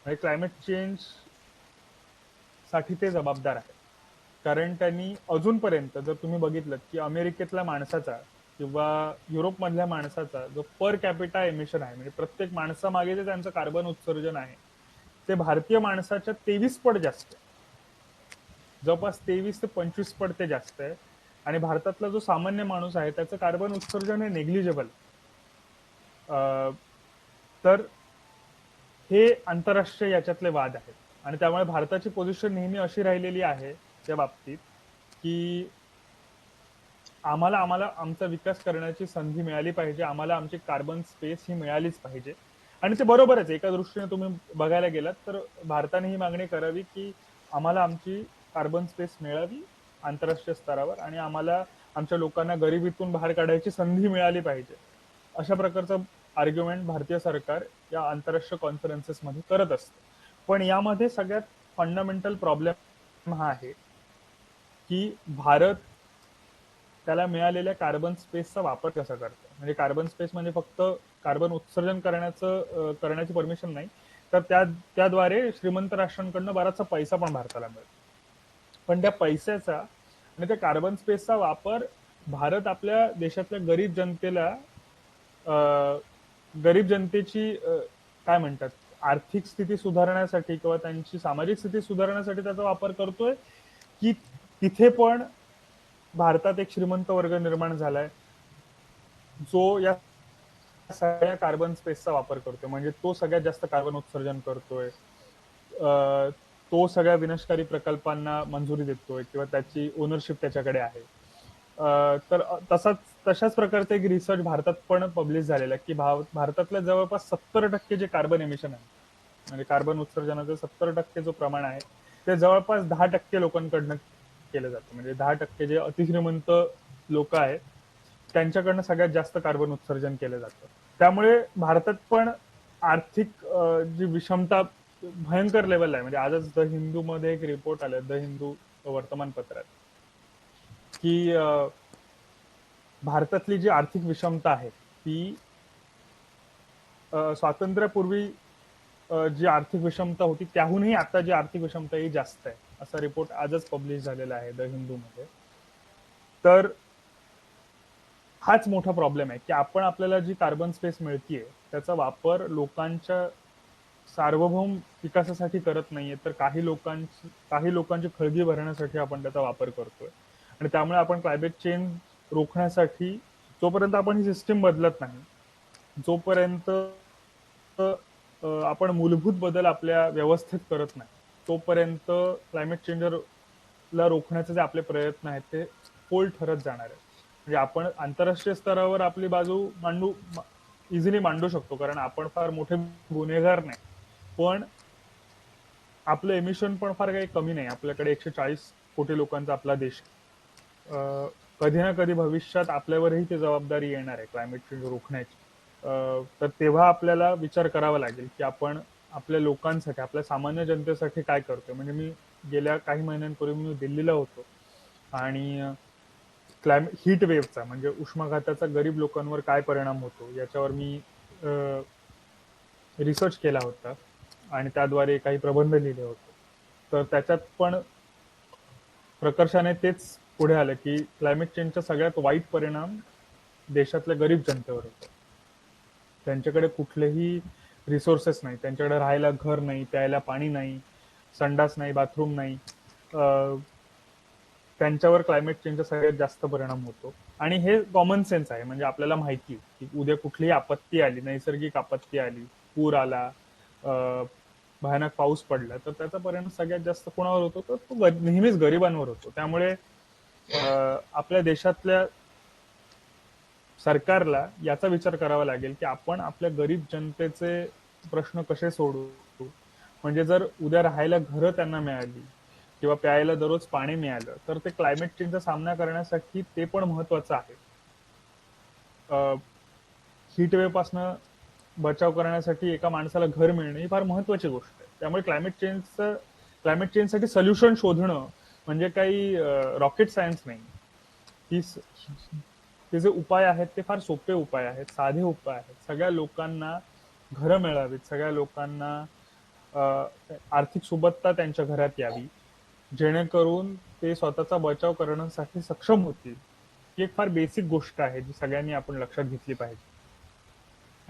म्हणजे क्लायमेट चेंज साठी ते जबाबदार आहेत. कारण त्यांनी अजूनपर्यंत जर तुम्ही बघितलं की अमेरिकेतल्या माणसाचा किंवा युरोपमधल्या माणसाचा जो पर कॅपिटा एमिशन आहे, म्हणजे प्रत्येक माणसामागे जे त्यांचं कार्बन उत्सर्जन आहे ते भारतीय माणसाच्या 23 पट जास्त आहे. जवळपास 23 ते 25 पट ते जास्त आहे. आणि भारतातला जो सामान्य माणूस आहे त्याचं कार्बन उत्सर्जन हे नेग्लिजेबल. तर हे आंतरराष्ट्रीय याच्यातले वाद आहेत आणि त्यामुळे भारताची पोझिशन नेहमी अशी राहिलेली आहे त्या बाबतीत की आम्हाला आमचा विकास करण्याची संधी मिळाली पाहिजे, आम्हाला आमची कार्बन स्पेस ही मिळालीच पाहिजे. आणि ते बरोबरच आहे. एका दृष्टीने तुम्ही बघायला गेलात तर भारताने ही मागणी करावी की आम्हाला आमची कार्बन स्पेस मिळावी आंतरराष्ट्रीय स्तरावर, आणि आम्हाला आमच्या लोकांना गरिबीतून बाहेर काढायची संधी मिळाली पाहिजे, अशा प्रकारचं आर्ग्युमेंट भारतीय सरकार या आंतरराष्ट्रीय कॉन्फरन्सेसमध्ये करत असते. पण यामध्ये सगळ्यात फंडामेंटल प्रॉब्लेम हा आहे की भारत त्याला मिळालेल्या कार्बन स्पेसचा वापर कसा करतो. म्हणजे कार्बन स्पेस म्हणजे फक्त कार्बन उत्सर्जन करण्याची परमिशन नाही, तर त्याद्वारे श्रीमंत राष्ट्रांकडनं बराचसा पैसा पण भारताला मिळतो. पण त्या पैशाचा आणि त्या कार्बन स्पेसचा वापर भारत आपल्या देशातल्या गरीब जनतेची काय म्हणतात, आर्थिक स्थिती सुधारण्यासाठी किंवा त्यांची सामाजिक स्थिती सुधारण्यासाठी त्याचा वापर करतोय, की तिथे पण भारतात एक श्रीमंत वर्ग निर्माण झालाय जो या सगळ्या कार्बन स्पेसचा वापर करतोय, म्हणजे तो सगळ्यात जास्त कार्बन उत्सर्जन करतोय, तो सगळ्या विनाशकारी प्रकल्पांना मंजुरी देतोय किंवा त्याची ओनरशिप त्याच्याकडे आहे. तर तशाच प्रकारचा एक रिसर्च भारतात पण पब्लिश झालेला आहे की भारतातल्या जवळपास 70% जे कार्बन एमिशन आहे, म्हणजे कार्बन उत्सर्जनाचं 70% जो प्रमाण आहे, ते जवळपास 10% लोकांकडनं केलं जातं. म्हणजे 10% जे अतिश्रीमंत लोक आहेत त्यांच्याकडनं सगळ्यात जास्त कार्बन उत्सर्जन केलं जातं. त्यामुळे भारतात पण आर्थिक जी विषमता भयंकर लेवल आहे. म्हणजे आजच द हिंदू मध्ये एक रिपोर्ट आला, द हिंदू वर्तमानपत्रात, की भारतातली जी आर्थिक विषमता आहे ती स्वातंत्र्यापूर्वी जी आर्थिक विषमता होती त्याहूनही आता जी आर्थिक विषमता ही जास्त आहे, असा रिपोर्ट आजच पब्लिश झालेला आहे द हिंदू मध्ये. तर हाच मोठा प्रॉब्लेम आहे की आपण आपल्याला जी कार्बन स्पेस मिळतीये त्याचा वापर लोकांच्या सार्वभौम विकासासाठी करत नाहीये, तर काही लोकांची खळगी भरण्यासाठी आपण त्याचा वापर करतोय. आणि त्यामुळे आपण क्लायमेट चेंज रोखण्यासाठी जोपर्यंत आपण ही सिस्टीम बदलत नाही, जोपर्यंत आपण मूलभूत बदल आपल्या व्यवस्थेत करत नाही, तोपर्यंत क्लायमेट चेंजला रोखण्याचे जे आपले प्रयत्न आहेत ते फोल ठरत जाणार आहे. म्हणजे आपण आंतरराष्ट्रीय स्तरावर आपली बाजू इझिली मांडू शकतो, कारण आपण फार मोठे गुन्हेगार नाही, पण आपलं एमिशन पण फार काही कमी नाही. आपल्याकडे 140 कोटी लोकांचा आपला देश, कधी ना कधी भविष्यात आपल्यावरही ती जबाबदारी येणार आहे क्लायमेट चेंज रोखण्याची. तर तेव्हा आपल्याला विचार करावा लागेल की आपण आपल्या लोकांसाठी, आपल्या सामान्य जनतेसाठी काय करतोय. म्हणजे मी गेल्या काही महिन्यांपूर्वी मी दिल्लीला होतो आणि हीट वेव्हचा म्हणजे उष्माघाताचा गरीब लोकांवर काय परिणाम होतो याच्यावर मी रिसर्च केला होता आणि त्याद्वारे काही प्रबंध लिहिले होते. तर त्याच्यात पण प्रकर्षाने तेच पुढे आलं की क्लायमेट चेंजचा सगळ्यात वाईट परिणाम देशातल्या गरीब जनतेवर होतो. त्यांच्याकडे कुठलेही रिसोर्सेस नाही, त्यांच्याकडे राहायला घर नाही, प्यायला पाणी नाही, संडास नाही, बाथरूम नाही. त्यांच्यावर क्लायमेट चेंजचा सगळ्यात जास्त परिणाम होतो. आणि हे कॉमन सेन्स आहे, म्हणजे आपल्याला माहिती की उद्या कुठलीही आपत्ती आली, नैसर्गिक आपत्ती आली, पूर आला, भयानक पाऊस पडला, तर त्याचा परिणाम सगळ्यात जास्त कोणावर होतो, तर तो नेहमीच गरिबांवर होतो. त्यामुळे आपल्या देशातल्या सरकारला याचा विचार करावा लागेल की आपण आपल्या गरीब जनतेचे प्रश्न कसे सोडवू. म्हणजे जर उद्या राहायला घरं त्यांना मिळाली किंवा प्यायला दररोज पाणी मिळालं, तर ते क्लायमेट चेंजचा सामना करण्यासाठी ते पण महत्वाचं आहे. हीट वेव्ह पासनं बचाव करण्यासाठी एका माणसाला घर मिळणं ही फार महत्वाची गोष्ट आहे. त्यामुळे क्लायमेट चेंजसाठी सोल्युशन शोधणं म्हणजे काही रॉकेट सायन्स नाही. ते जे उपाय आहेत ते फार सोपे उपाय आहेत, साधे उपाय आहेत. सगळ्या लोकांना घरं मिळावीत, सगळ्या लोकांना आर्थिक सुबत्ता त्यांच्या घरात यावी, जेणेकरून ते स्वतःचा बचाव करण्यासाठी सक्षम होतील. ही एक फार बेसिक गोष्ट आहे जी सगळ्यांनी आपण लक्षात घेतली पाहिजे.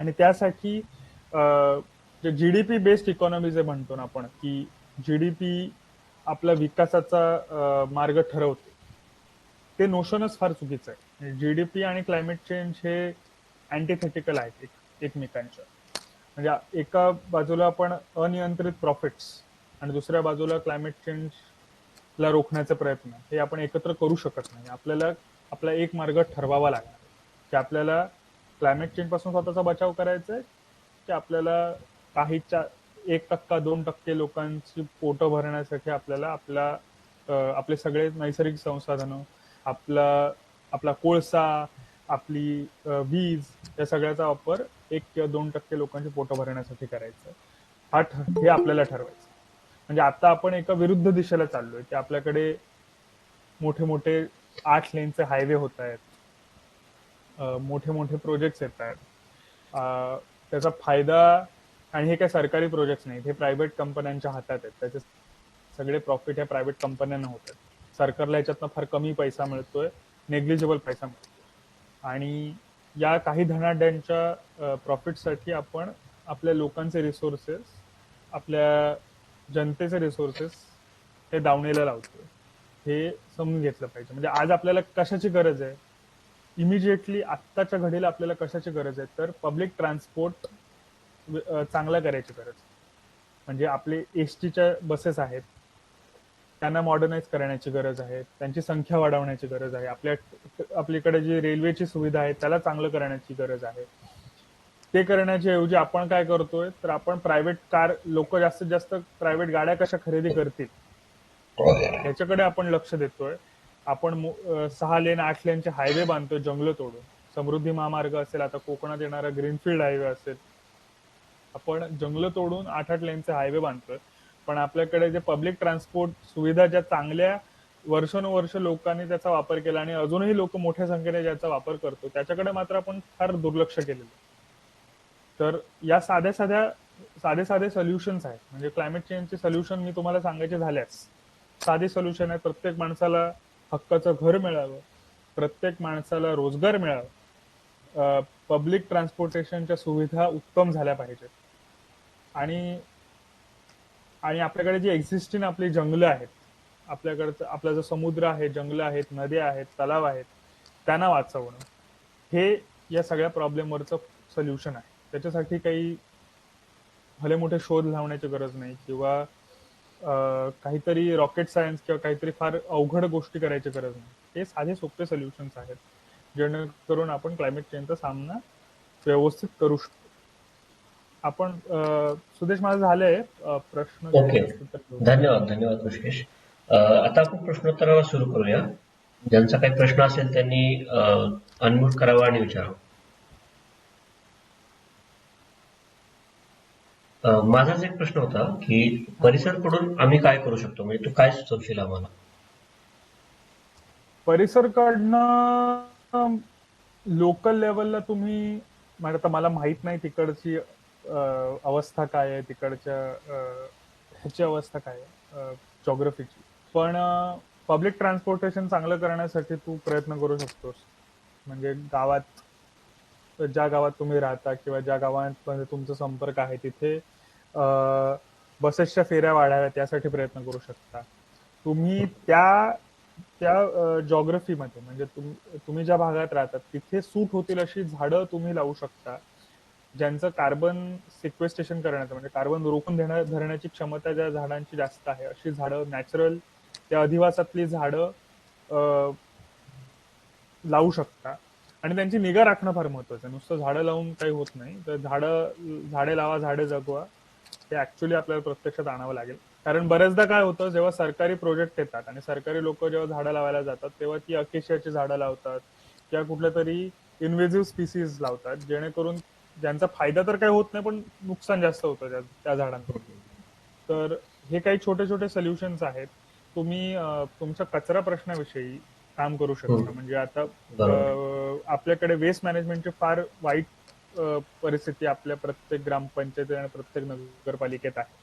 आणि त्यासाठी जे जीडीपी बेस्ड इकॉनॉमी जे म्हणतो ना आपण, की जीडीपी आपला विकासाचा मार्ग ठरवते, ते नोशनच फार चुकीचं आहे. जीडीपी आणि क्लायमेट चेंज हे अँटीथेटिकल आहेत एकमेकांच्या. म्हणजे एका बाजूला आपण अनियंत्रित प्रॉफिट्स आणि दुसऱ्या बाजूला क्लायमेट चेंजला रोखण्याचे प्रयत्न हे आपण एकत्र करू शकत नाही. आपल्याला आपला एक मार्ग ठरवावा लागणार की आपल्याला क्लायमेट चेंज पासून स्वतःचा बचाव करायचा आहे, की आपल्याला काही 1%, 2% लोकांची पोटं भरण्यासाठी आपल्याला आपला आपले सगळे नैसर्गिक संसाधनं, आपला आपला कोळसा, आपली वीज, या सगळ्याचा वापर 1 किंवा 2% लोकांची पोटं भरण्यासाठी करायचं. हे आपल्याला ठरवायचं. म्हणजे आता आपण एका विरुद्ध दिशेला चाललोय की आपल्याकडे मोठे मोठे 8 लेनचे हायवे होत आहेत, मोठे मोठे प्रोजेक्ट्स येत आहेत. त्याचा फायदा, आणि हे काय सरकारी प्रोजेक्ट नाहीत, हे प्रायव्हेट कंपन्यांच्या हातात आहेत. त्याचे सगळे प्रॉफिट ह्या प्रायव्हेट कंपन्यांना होतात. सरकारला याच्यातनं फार कमी पैसा मिळतोय, नेग्लिजिबल पैसा मिळतोय. आणि या काही धनाढ्यांच्या प्रॉफिटसाठी आपण आपल्या लोकांचे रिसोर्सेस, आपल्या जनतेचे रिसोर्सेस हे दावणीला लावतोय. हे समजून घेतलं पाहिजे. म्हणजे आज आपल्याला कशाची गरज आहे, इमिजिएटली आत्ताच्या घडीला आपल्याला कशाची गरज आहे, तर पब्लिक ट्रान्सपोर्ट चांगला करायची गरज आहे. म्हणजे आपले एसटीच्या बसेस आहेत, त्यांना मॉडर्नाइज करण्याची गरज आहे, त्यांची संख्या वाढवण्याची गरज आहे. आपल्याकडे जी रेल्वेची सुविधा आहे त्याला चांगलं करण्याची गरज आहे. ते करण्याच्या ऐवजी आपण काय करतोय, तर आपण प्रायव्हेट कार, लोक जास्तीत जास्त प्रायव्हेट गाड्या कशा खरेदी करतील ह्याच्याकडे आपण लक्ष देतोय. आपण 6 लेन 8 लेनचे हायवे बांधतोय जंगलं तोडून. समृद्धी महामार्ग असेल, आता कोकणात येणारा ग्रीनफील्ड हायवे असेल, आपण जंगलं तोडून 8 लेनचे हायवे बांधतोय. पण आपल्याकडे जे पब्लिक ट्रान्सपोर्ट सुविधा ज्या चांगल्या, वर्षानुवर्ष लोकांनी त्याचा वापर केला आणि अजूनही लोक मोठ्या संख्येने ज्याचा वापर करतो, त्याच्याकडे मात्र आपण फार दुर्लक्ष केलेलं. तर या साधे साधे सोल्युशन्स आहेत. म्हणजे क्लायमेट चेंजचे सोल्युशन मी तुम्हाला सांगायचे झाल्यास साधे सोल्युशन आहे. प्रत्येक माणसाला हक्काचं घर मिळावं, प्रत्येक माणसाला रोजगार मिळावा, पब्लिक ट्रान्सपोर्टेशनच्या सुविधा उत्तम झाल्या पाहिजेत, आणि आपल्याकडे जी एक्झिस्टिंग आपली जंगलं आहेत, आपल्याकडचं आपला जो समुद्र आहे, जंगलं आहेत, नद्या आहेत, तलाव आहेत, त्यांना वाचवणं हे या सगळ्या प्रॉब्लेमवरचं सोल्युशन आहे. त्याच्यासाठी काही भले मोठे शोध लावण्याची गरज नाही, किंवा काहीतरी रॉकेट सायन्स किंवा काहीतरी फार अवघड गोष्टी करायची गरज नाही. हे साधे सोपे सोल्युशन्स आहेत, जेणेकरून आपण क्लायमेट चेंजचा सामना व्यवस्थित करू शकतो. आपण सुदेश, माझं झालंय, प्रश्न ओके, घ्यायचे असतील तर घेऊ. धन्यवाद ऋषिकेश. आता आपण प्रश्नोत्तराला सुरू करूया. ज्यांचा काही प्रश्न असेल त्यांनी अनम्यूट करावा आणि विचारावं. माझाच एक प्रश्न होता की परिसरकडून आम्ही काय करू शकतो, म्हणजे तू काय सुचवशील आम्हाला? परिसरकडनं लोकल लेवलला तुम्ही, म्हणजे आता मला माहित नाही तिकडची अवस्था काय आहे, तिकडच्या ह्याची अवस्था काय आहे, जॉग्रफीची, पण पब्लिक ट्रान्सपोर्टेशन चांगलं करण्यासाठी तू प्रयत्न करू शकतोस. म्हणजे ज्या गावात तुम्ही राहता किंवा ज्या गावात तुमचा संपर्क आहे तिथे बसेसच्या फेऱ्या वाढाव्यात यासाठी प्रयत्न करू शकता. तुम्ही त्या जॉग्रफीमध्ये, म्हणजे तुम्ही ज्या भागात राहतात तिथे सूट होतील अशी झाडं तुम्ही लावू शकता, ज्यांचं कार्बन सिक्वेस्टेशन करण्याचं, म्हणजे कार्बन रोखून धरण्याची क्षमता ज्या झाडांची जास्त आहे, अशी झाडं, नॅचरल त्या अधिवासातली झाडं लावू शकता. आणि त्यांची निगा राखणं फार महत्वाचं आहे. नुसतं झाडं लावून काही होत नाही. तर झाडे लावा, झाडे जगवा, हे ऍक्च्युली आपल्याला प्रत्यक्षात आणावं लागेल. कारण बऱ्याचदा काय होतं, जेव्हा सरकारी प्रोजेक्ट येतात आणि सरकारी लोक जेव्हा झाडं लावायला जातात, तेव्हा ती अकेशियाची झाडं लावतात किंवा कुठल्या तरी इन्व्हेजिव्ह स्पीसीज लावतात, जेणेकरून ज्यांचा फायदा तर काही होत नाही, पण नुकसान जास्त होतं त्या झाडांकडून. तर हे काही छोटे छोटे सोल्युशन्स आहेत. तुम्ही तुमच्या कचरा प्रश्नाविषयी काम करू शकता. म्हणजे आता आपल्याकडे वेस्ट मॅनेजमेंटची फार वाईट परिस्थिती आपल्या प्रत्येक ग्रामपंचायत आणि प्रत्येक नगरपालिकेत आहे.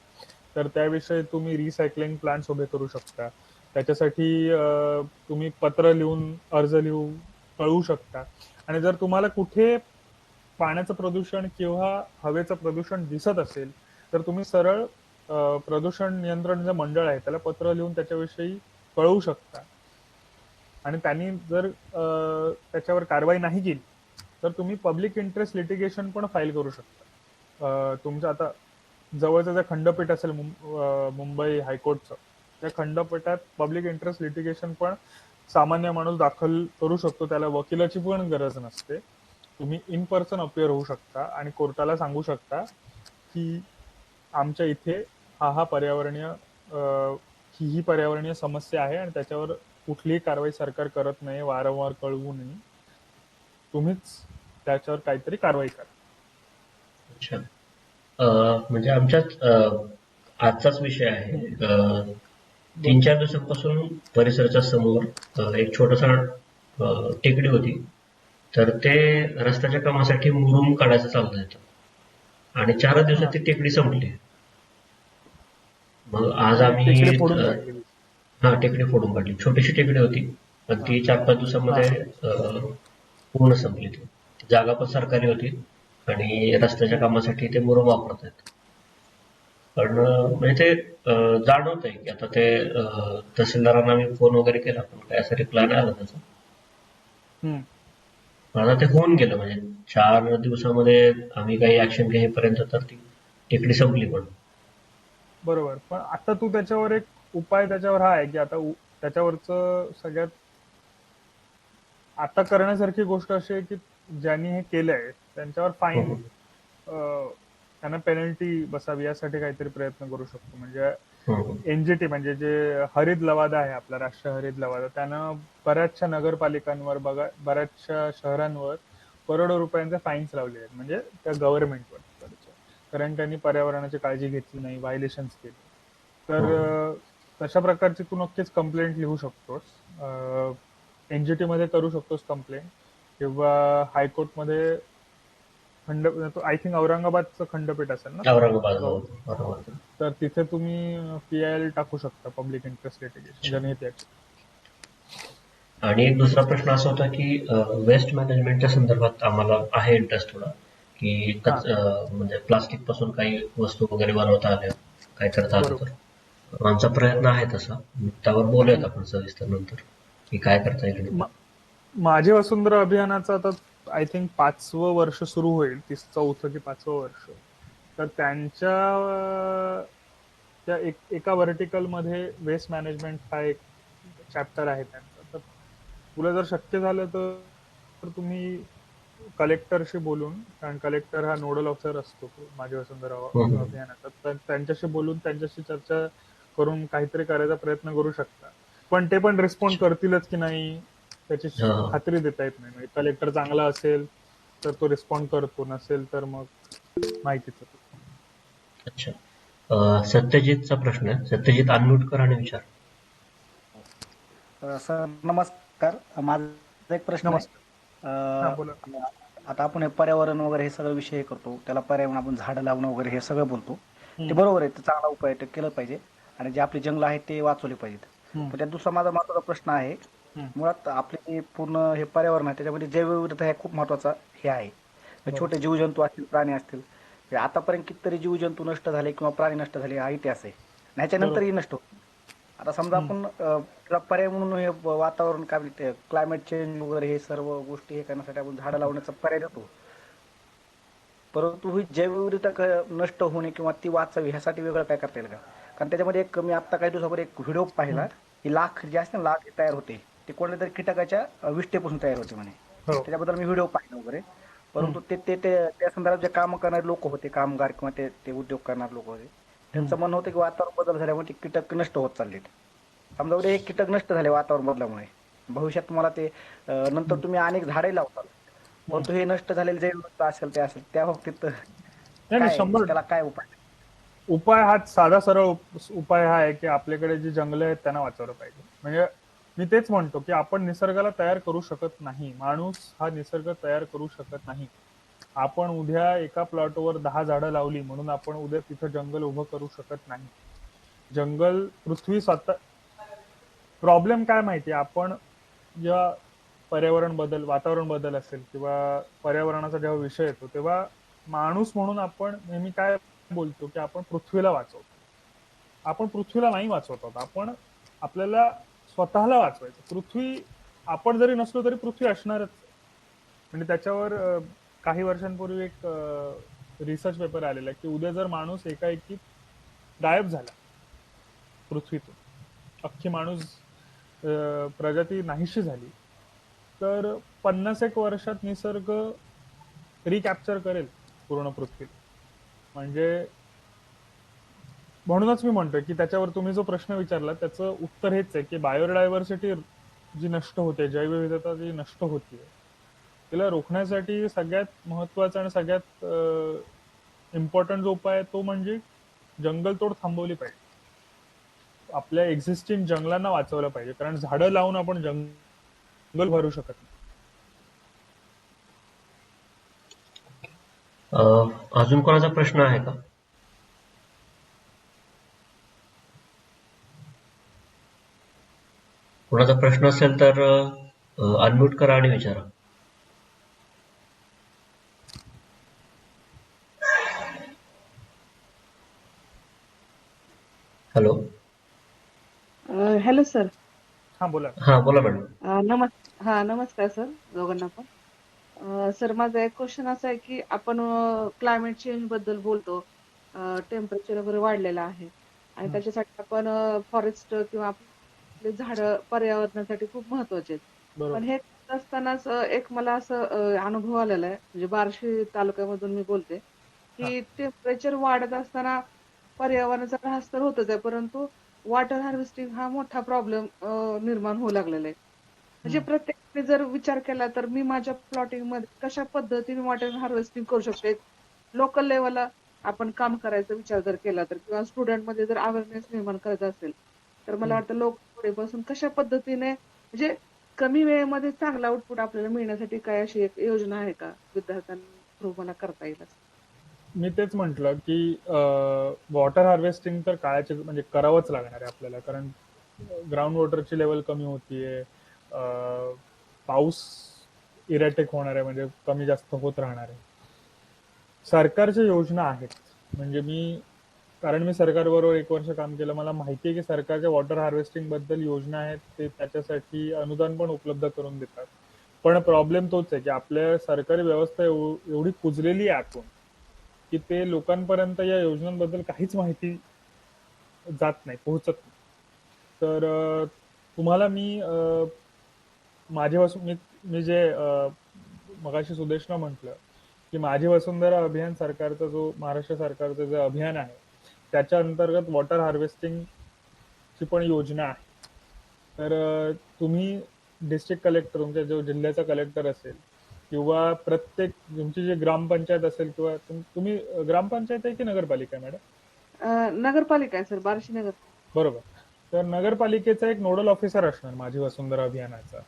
तर त्याविषयी तुम्ही रिसायकलिंग प्लांट्स उभे करू शकता. त्याच्यासाठी तुम्ही पत्र लिहून, अर्ज लिहून कळवू शकता. आणि जर तुम्हाला कुठे पाण्याचं प्रदूषण किंवा हवेचं प्रदूषण दिसत असेल, तर तुम्ही सरळ प्रदूषण नियंत्रण जे मंडळ आहे त्याला पत्र लिहून त्याच्याविषयी कळवू शकता. आणि त्यांनी जर त्याच्यावर कारवाई नाही केली तर तुम्ही पब्लिक इंटरेस्ट लिटिगेशन पण फाईल करू शकता. तुमचं आता जवळचं जे खंडपीठ असेल मुंबई हायकोर्टचं, त्या खंडपीठात पब्लिक इंटरेस्ट लिटिगेशन पण सामान्य माणूस दाखल करू शकतो. त्याला वकिलाची पण गरज नसते. तुम्ही इन पर्सन अपिअर होऊ शकता आणि कोर्टाला सांगू शकता की आमच्या इथे हा पर्यावरणीय ही पर्यावरणीय समस्या आहे आणि त्याच्यावर कुठलीही कारवाई सरकार करत नाही, वारंवार कळवू नये, तुम्हीच त्याच्यावर काहीतरी कारवाई करा. अच्छा. म्हणजे आमच्यात आजचाच विषय आहे. बोल. 3-4 दिवसांपासून परिसराच्या समोर एक छोटासा टेकडी होती. तर ते रस्त्याच्या कामासाठी मुरुम काढायचं चाललं होतं आणि 4 दिवसात हा, ती टेकडी संपली. मग आज म्हणजे आम्ही टेकडे फोडून काढलेली. हा टेकडी फोडून काढली. छोटीशी टेकडी होती, पण हा ती 4-5 हा दिवसामध्ये पूर्ण संपली. ती जागा पण सरकारी होती आणि रस्त्याच्या हम्म. कामासाठी ते मुरुम वापरत आहेत. पण म्हणजे ते जाणवत आहे की आता ते तहसीलदारांना मी फोन वगैरे केला, पण काय असा रिप्लाय नाही आला त्याचा. हम्म. पण आता ते होऊन गेलं, म्हणजे 4 दिवसामध्ये आम्ही काही ऍक्शन घेईपर्यंत तर ती टेकडी संपली पण. बरोबर. पण आता तू त्याच्यावर एक उपाय त्याच्यावर हा आहे की आता त्याच्यावरचं सगळ्यात आता करण्यासारखी गोष्ट अशी आहे की ज्यांनी हे केलंय त्यांच्यावर हो, फाईन, हो. त्यांना पेनल्टी बसावी यासाठी काहीतरी प्रयत्न करू शकतो. म्हणजे हो, हो. एनजीटी म्हणजे जे हरित लवादा आहे आपला राष्ट्रीय हरित लवादा, त्यानं बऱ्याचशा नगरपालिकांवर बऱ्याचशा शहरांवर करोडो रुपयांचे फाईन्स लावले आहेत, म्हणजे त्या गव्हर्नमेंटवर. कारण त्यांनी पर्यावरणाची काळजी घेतली नाही, व्हायलेशन्स केले. तर हो. तशा प्रकारची तू नक्कीच कंप्लेंट लिहू शकतोस. एनजीटी मध्ये करू शकतोस कंप्लेंट, किंवा हायकोर्टमध्ये आय थिंक औरंगाबादचं खंडपीठ असेल ना तो. औरंगाबाद, हो, बरोबर. तर तिथे तुम्ही पीआयएल टाकू शकता, पब्लिक इंटरेस्ट लिटिगेशन, अच्छा. जनहित याचिका. आणि एक दुसरा प्रश्न असा होता की वेस्ट मॅनेजमेंटच्या संदर्भात आम्हाला आहे इंटरेस्ट थोडा, की हा, म्हणजे प्लास्टिक पासून काही वस्तू वगैरे बनवता आल्या, काय करता आलं बरोबर. तर आमचा प्रयत्न आहे तसा. त्यावर बोलूयात हम्म. आपण सविस्तर नंतर, की काय करता येईल आणि काय. माझी वसुंधरा अभियानाचं आता आय थिंक 5वं वर्ष सुरू होईल, 34 की 5वं वर्ष. तर त्यांच्या त्या एका व्हर्टिकल मध्ये वेस्ट मॅनेजमेंट हा एक चॅप्टर आहे त्यांचा. तर तुला जर शक्य झालं तर तुम्ही कलेक्टरशी बोलून, कारण कलेक्टर हा नोडल ऑफिसर असतो माझ्या वसुंधरा हम्म. अभियानाचा, तर त्यांच्याशी बोलून त्यांच्याशी चर्चा करून काहीतरी करायचा प्रयत्न करू शकता. पण ते पण रिस्पॉन्ड अच्छा. करतीलच की नाही त्याची हा, हा. खात्री देता येत नाही. कलेक्टर चांगला असेल तर तो रिस्पॉन्ड करतो, नसेल तर मग माहितीच आहे. अच्छा. सत्यजितचा प्रश्न आहे. सत्यजित अनम्यूट कर आणि विचार. सर नमस्कार. माझा एक प्रश्न आहे. नमस्कार. हा, बोला. अ, आता आपण हे पर्यावरण वगैरे हे सगळं विषय हे करतो, त्याला पर्यावरण आपण झाडं लावणं वगैरे हे सगळं बोलतो. ते हम्म, बरोबर आहे, ते चांगला उपाय आहे, ते केलं पाहिजे. आणि जे आपली जंगलं आहेत ते वाचवली पाहिजेत. हम्म, पण त्यात दुसरा माझा महत्त्वाचा प्रश्न आहे. हम्म. मुळात आपले जे पूर्ण हे पर्यावरण आहे त्याच्यामध्ये जैवविविधता हे खूप महत्त्वाचा हे आहे. हे बरोबर. छोटे जीवजंतू असतील, प्राणी असतील, हे आतापर्यंत कितीतरी जीवजंतू नष्ट झाले किंवा प्राणी नष्ट झाले हा इतिहास आहे. आणि बरोबर. ह्याच्यानंतरही नष्ट होतील. आता समजा हम्म. आपण त्याला पर्याय म्हणून हे वातावरण काय म्हणते क्लायमेट चेंज वगैरे हे सर्व गोष्टी हे करण्यासाठी आपण झाडं लावण्याचा पर्याय देतो. परंतु ही जैवविविधता नष्ट होणे किंवा ती वाचावी ह्यासाठी वेगळं काय करता येईल का? कारण त्याच्यामध्ये एक मी आता काही दिवसापूर्वी एक व्हिडिओ पाहिला, हम्म. की लाख जे असते ना लाख जे तयार होते ते कोणत्या तरी कीटकाच्या विष्ठेपासून तयार होते म्हणे. हो. त्याच्याबद्दल मी व्हिडिओ पाहिला वगैरे. हम्म. परंतु ते ते ते त्या संदर्भात जे काम करणारे लोक होते, कामगार किंवा ते ते उद्योग करणारे लोक होते, हम्म. त्यांचं म्हणणं होतं की वातावरण बदल झाल्यामुळे ते कीटक नष्ट होत चाललेत. समजा उद्या एक कीटक नष्ट झाले वातावरण बदलामुळे, भविष्यात तुम्हाला ते नंतर हम्म. तुम्ही अनेक झाडे लावताल, हम्म. परंतु हे नष्ट झालेले जैवविविधता असेल ते असेल त्या बाबतीत नाही नाही, काय 100. त्याला काय उपाय? उपाय हा साधा सरळ उपाय हा आहे की आपल्याकडे जी जंगलं आहेत त्यांना वाचवलं पाहिजे. म्हणजे मी तेच म्हणतो की आपण निसर्गाला तयार करू शकत नाही, माणूस हा निसर्ग तयार करू शकत नाही. आपण उद्या एका प्लॉटवर 10 झाडं लावली म्हणून आपण उद्या तिथं जंगल उभं करू शकत नाही. जंगल पृथ्वी स्वतः, प्रॉब्लेम काय माहितीये, आपण जेव्हा पर्यावरण बदल, वातावरण बदल असेल किंवा पर्यावरणाचा जेव्हा विषय येतो, तेव्हा माणूस म्हणून आपण नेहमी काय बोलतो की आपण पृथ्वीला वाचवतो. आपण पृथ्वीला नाही वाचवत आहोत, आपण आपल्याला स्वतःला वाचवायचं. पृथ्वी, आपण जरी नसलो तरी पृथ्वी असणारच. म्हणजे त्याच्यावर काही वर्षांपूर्वी एक रिसर्च पेपर आलेला की उद्या जर माणूस एकाएकी गायब झाला पृथ्वीतून, अख्खी माणूस प्रजाती नाहीशी झाली, तर 50 एक वर्षात निसर्ग रिकॅप्चर करेल पूर्ण पृथ्वी. म्हणजे म्हणूनच मी म्हणतोय की त्याच्यावर तुम्ही जो प्रश्न विचारला त्याचं उत्तर हेच आहे की बायोडायव्हर्सिटी जी नष्ट होते, जैवविविधता जी नष्ट होतीये, तिला रोखण्यासाठी सगळ्यात महत्वाचा आणि सगळ्यात इम्पॉर्टंट जो उपाय आहे तो म्हणजे जंगलतोड थांबवली पाहिजे. आपल्या एक्झिस्टिंग जंगलांना वाचवलं पाहिजे, कारण झाडं लावून आपण जंगल भरू शकत नाही. अजून कोणाचा प्रश्न आहे का? कोणाचा प्रश्न असेल तर अनम्यूट करा आणि विचारा. हॅलो. Hello sir. हा बोला. हा बोला मॅडम. नमस्कार सर दोघांना पण. सर माझा एक क्वेश्चन असा आहे की आपण क्लायमेट चेंज बद्दल बोलतो. टेम्परेचर वगैरे वाढलेलं आहे आणि हं, त्याच्यासाठी आपण फॉरेस्ट किंवा आपले झाडं पर्यावरणासाठी खूप महत्वाचे आहेत. पण बरोबर. हे करत असतानाच एक मला असं अनुभव आलेला आहे, म्हणजे बार्शी तालुक्यामधून मी बोलते, हा. की टेम्परेचर वाढत असताना पर्यावरणाचा ऱ्हास तर होतच आहे, परंतु वॉटर हार्वेस्टिंग हा मोठा प्रॉब्लेम निर्माण होऊ लागलेला आहे. म्हणजे हं, प्रत्येकाने जर विचार केला तर मी माझ्या प्लॉटिंग मध्ये कशा पद्धतीने वॉटर हार्वेस्टिंग करू शकते, लोकल लेवलला आपण काम करायचा विचार जर केला तर, किंवा स्टुडंट मध्ये जर अवेअरनेस निर्माण करायचा असेल तर मला हं. वाटतं लोक पुढेपासून कशा पद्धतीने, म्हणजे कमी वेळेमध्ये चांगला आउटपुट आपल्याला मिळण्यासाठी काय अशी एक योजना आहे का विद्यार्थ्यांना थ्रू मला करता येईल असं? मी तेच म्हटलं की वॉटर हार्वेस्टिंग तर काळाचे म्हणजे करावंच लागणार आहे आपल्याला, कारण ग्राउंड वॉटरची लेवल कमी होतीये. पाऊस इरॅटिक होणार आहे, म्हणजे कमी जास्त होत राहणार आहे. सरकारच्या योजना आहेत, म्हणजे कारण मी सरकारबरोबर 1 वर्ष काम केलं, मला माहिती आहे की सरकारच्या वॉटर हार्वेस्टिंग बद्दल योजना आहेत, ते त्याच्यासाठी अनुदान पण उपलब्ध करून देतात. पण प्रॉब्लेम तोच आहे की आपल्या सरकारी व्यवस्था एवढी कुजलेली आहे आतून की ते लोकांपर्यंत या योजनांबद्दल काहीच माहिती जात नाही, पोहोचत नाही. तर तुम्हाला मी मी जे मगाशी सुदेशला म्हटलं की माझी वसुंधरा अभियान सरकारचा जो महाराष्ट्र सरकारचं जे अभियान आहे त्याच्या अंतर्गत वॉटर हार्वेस्टिंग ची पण योजना आहे. तर तुम्ही डिस्ट्रिक्ट कलेक्टर, तुमच्या जो जिल्ह्याचा कलेक्टर असेल किंवा प्रत्येक तुमची जी ग्रामपंचायत असेल किंवा तुम्ही ग्रामपंचायत आहे की नगरपालिका आहे मॅडम? नगरपालिका आहे सर, बार्शी नगर. बरोबर. तर नगरपालिकेचा एक नोडल ऑफिसर असणार माझी वसुंधरा अभियानाचा.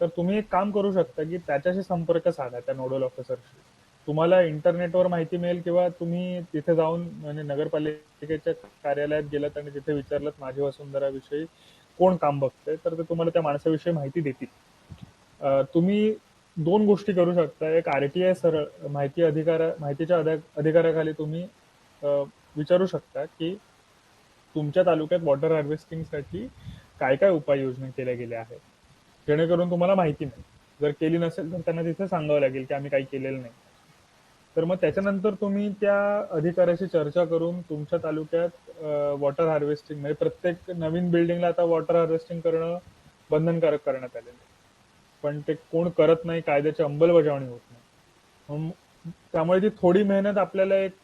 तर तुम्ही एक काम करू शकता की त्याच्याशी संपर्क साधा, त्या नोडल ऑफिसरशी. तुम्हाला इंटरनेटवर माहिती मिळेल किंवा तुम्ही तिथे जाऊन म्हणजे नगरपालिकेच्या कार्यालयात गेलात आणि तिथे विचारलं माझी वसुंधरा विषयी कोण काम बघतंय, तर ते तुम्हाला त्या माणसाविषयी माहिती देतील. तुम्ही 2 गोष्टी करू शकता. एक आरटीआय सरळ माहितीच्या अधिकाराखाली तुम्ही विचारू शकता की तुमच्या तालुक्यात वॉटर हार्वेस्टिंगसाठी काय काय उपाययोजना केल्या गेल्या आहेत, जेणेकरून तुम्हाला माहिती नाही. जर केली नसेल तर त्यांना तिथे सांगावं लागेल की आम्ही काही केलेलं नाही. तर मग त्याच्यानंतर तुम्ही त्या अधिकाऱ्याशी चर्चा करून तुमच्या तालुक्यात वॉटर हार्वेस्टिंग म्हणजे प्रत्येक नवीन बिल्डिंगला आता वॉटर हार्वेस्टिंग करणं बंधनकारक करण्यात आलेलं आहे. पण ते कोण करत नाही, कायद्याची अंमलबजावणी होत नाही. त्यामुळे ती थोडी मेहनत आपल्याला एक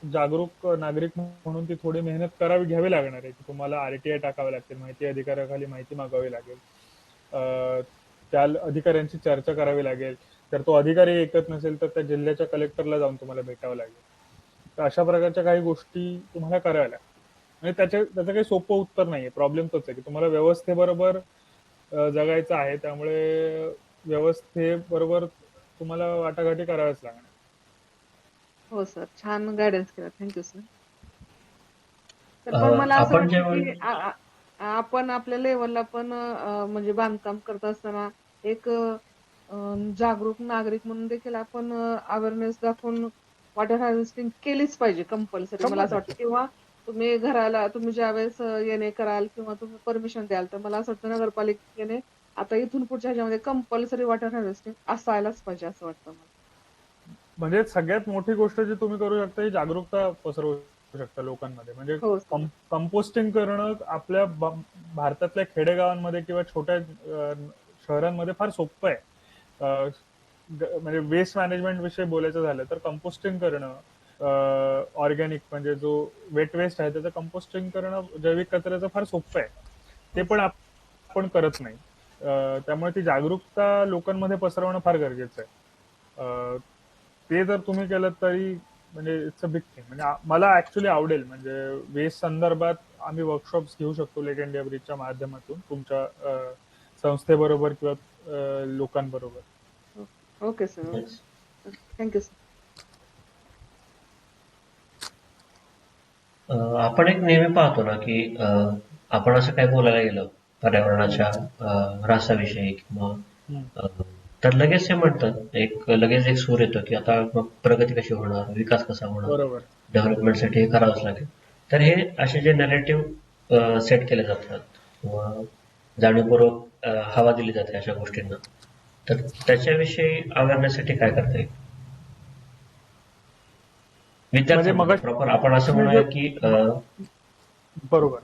जागरूक नागरिक म्हणून ती थोडी मेहनत घ्यावी लागणार आहे की तुम्हाला आरटीआय टाकावे लागतील, माहिती अधिकाराखाली माहिती मागावी लागेल, त्या अधिकाऱ्यांची चर्चा करावी लागेल. जर तो अधिकारी ऐकत नसेल तर त्या जिल्ह्याच्या कलेक्टरला जाऊन तुम्हाला भेटावं लागेल. तर अशा प्रकारच्या काही गोष्टी तुम्हाला कराव्या लागतील. म्हणजे त्याचं काही सोपं उत्तर नाहीये. प्रॉब्लेम तोच आहे की तुम्हाला व्यवस्थेबरोबर जगायचं आहे, त्यामुळे व्यवस्थेबरोबर तुम्हाला वाटाघाटी कराव्याच लागणार. हो सर, छान गायडन्स केला, थँक्यू सर. तर पण मला असं आपण वाटतं जेव्हा की आपण आपल्या लेवलला पण म्हणजे बांधकाम करत असताना एक जागरूक नागरिक म्हणून देखील आपण अवेअरनेस दाखवून वॉटर हार्वेस्टिंग केलीच पाहिजे कंपल्सरी, मला असं वाटतं. 100%. किंवा तुम्ही घराला तुम्ही ज्यावेळेस येणे कराल किंवा तुम्ही परमिशन द्याल तर मला असं वाटतं नगरपालिकेने आता इथून पुढच्या ह्याच्यामध्ये कंपल्सरी वॉटर हार्वेस्टिंग असायलाच पाहिजे असं वाटतं मला. म्हणजे सगळ्यात मोठी गोष्ट जी तुम्ही करू शकता ही जागरूकता पसरवू शकता लोकांमध्ये. म्हणजे हो सर. कंपोस्टिंग करणं आपल्या भारतातल्या खेडेगावांमध्ये किंवा छोट्या शहरांमध्ये फार सोपं आहे. म्हणजे वेस्ट मॅनेजमेंट विषयी बोलायचं झालं तर कंपोस्टिंग करणं ऑर्गॅनिक म्हणजे जो वेट वेस्ट आहे त्याचं कंपोस्टिंग करणं जैविक कचऱ्याचं फार सोपं आहे. ते पण आपण करत नाही. त्यामुळे ती जागरूकता लोकांमध्ये पसरवणं फार गरजेचं आहे. ते जर तुम्ही केलं तरी म्हणजे इट्स अ बिग थिंग. म्हणजे मला ऍक्च्युली आवडेल म्हणजे वेस्ट संदर्भात आम्ही वर्कशॉप्स घेऊ शकतो लेट इंडिया ब्रिजच्या माध्यमातून तुमच्या संस्थेबरोबर किंवा लोकांबरोबर. Okay sir, Yes. Okay, thank you sir. आपण एक नेहमी पाहतो ना की आपण असं काय बोलायला गेलं पर्यावरणाच्या ऱ्हासाविषयी किंवा हम्म. तर लगेच हे म्हणतात लगेच एक सूर येतो की आता मग प्रगती कशी होणार, विकास कसा होणार, बरोबर. डेव्हलपमेंटसाठी हे करावंच लागेल. तर हे असे जे नरेटिव्ह सेट केले जातात किंवा जाणीवपूर्वक हवा दिली जाते अशा गोष्टींना, तर त्याच्याविषयी अवेअरनेससाठी काय करता येईल म्हणजे विद्यार्थ्यांमध्ये प्रॉपर? आपण असं मी जे म्हणूया की बरोबर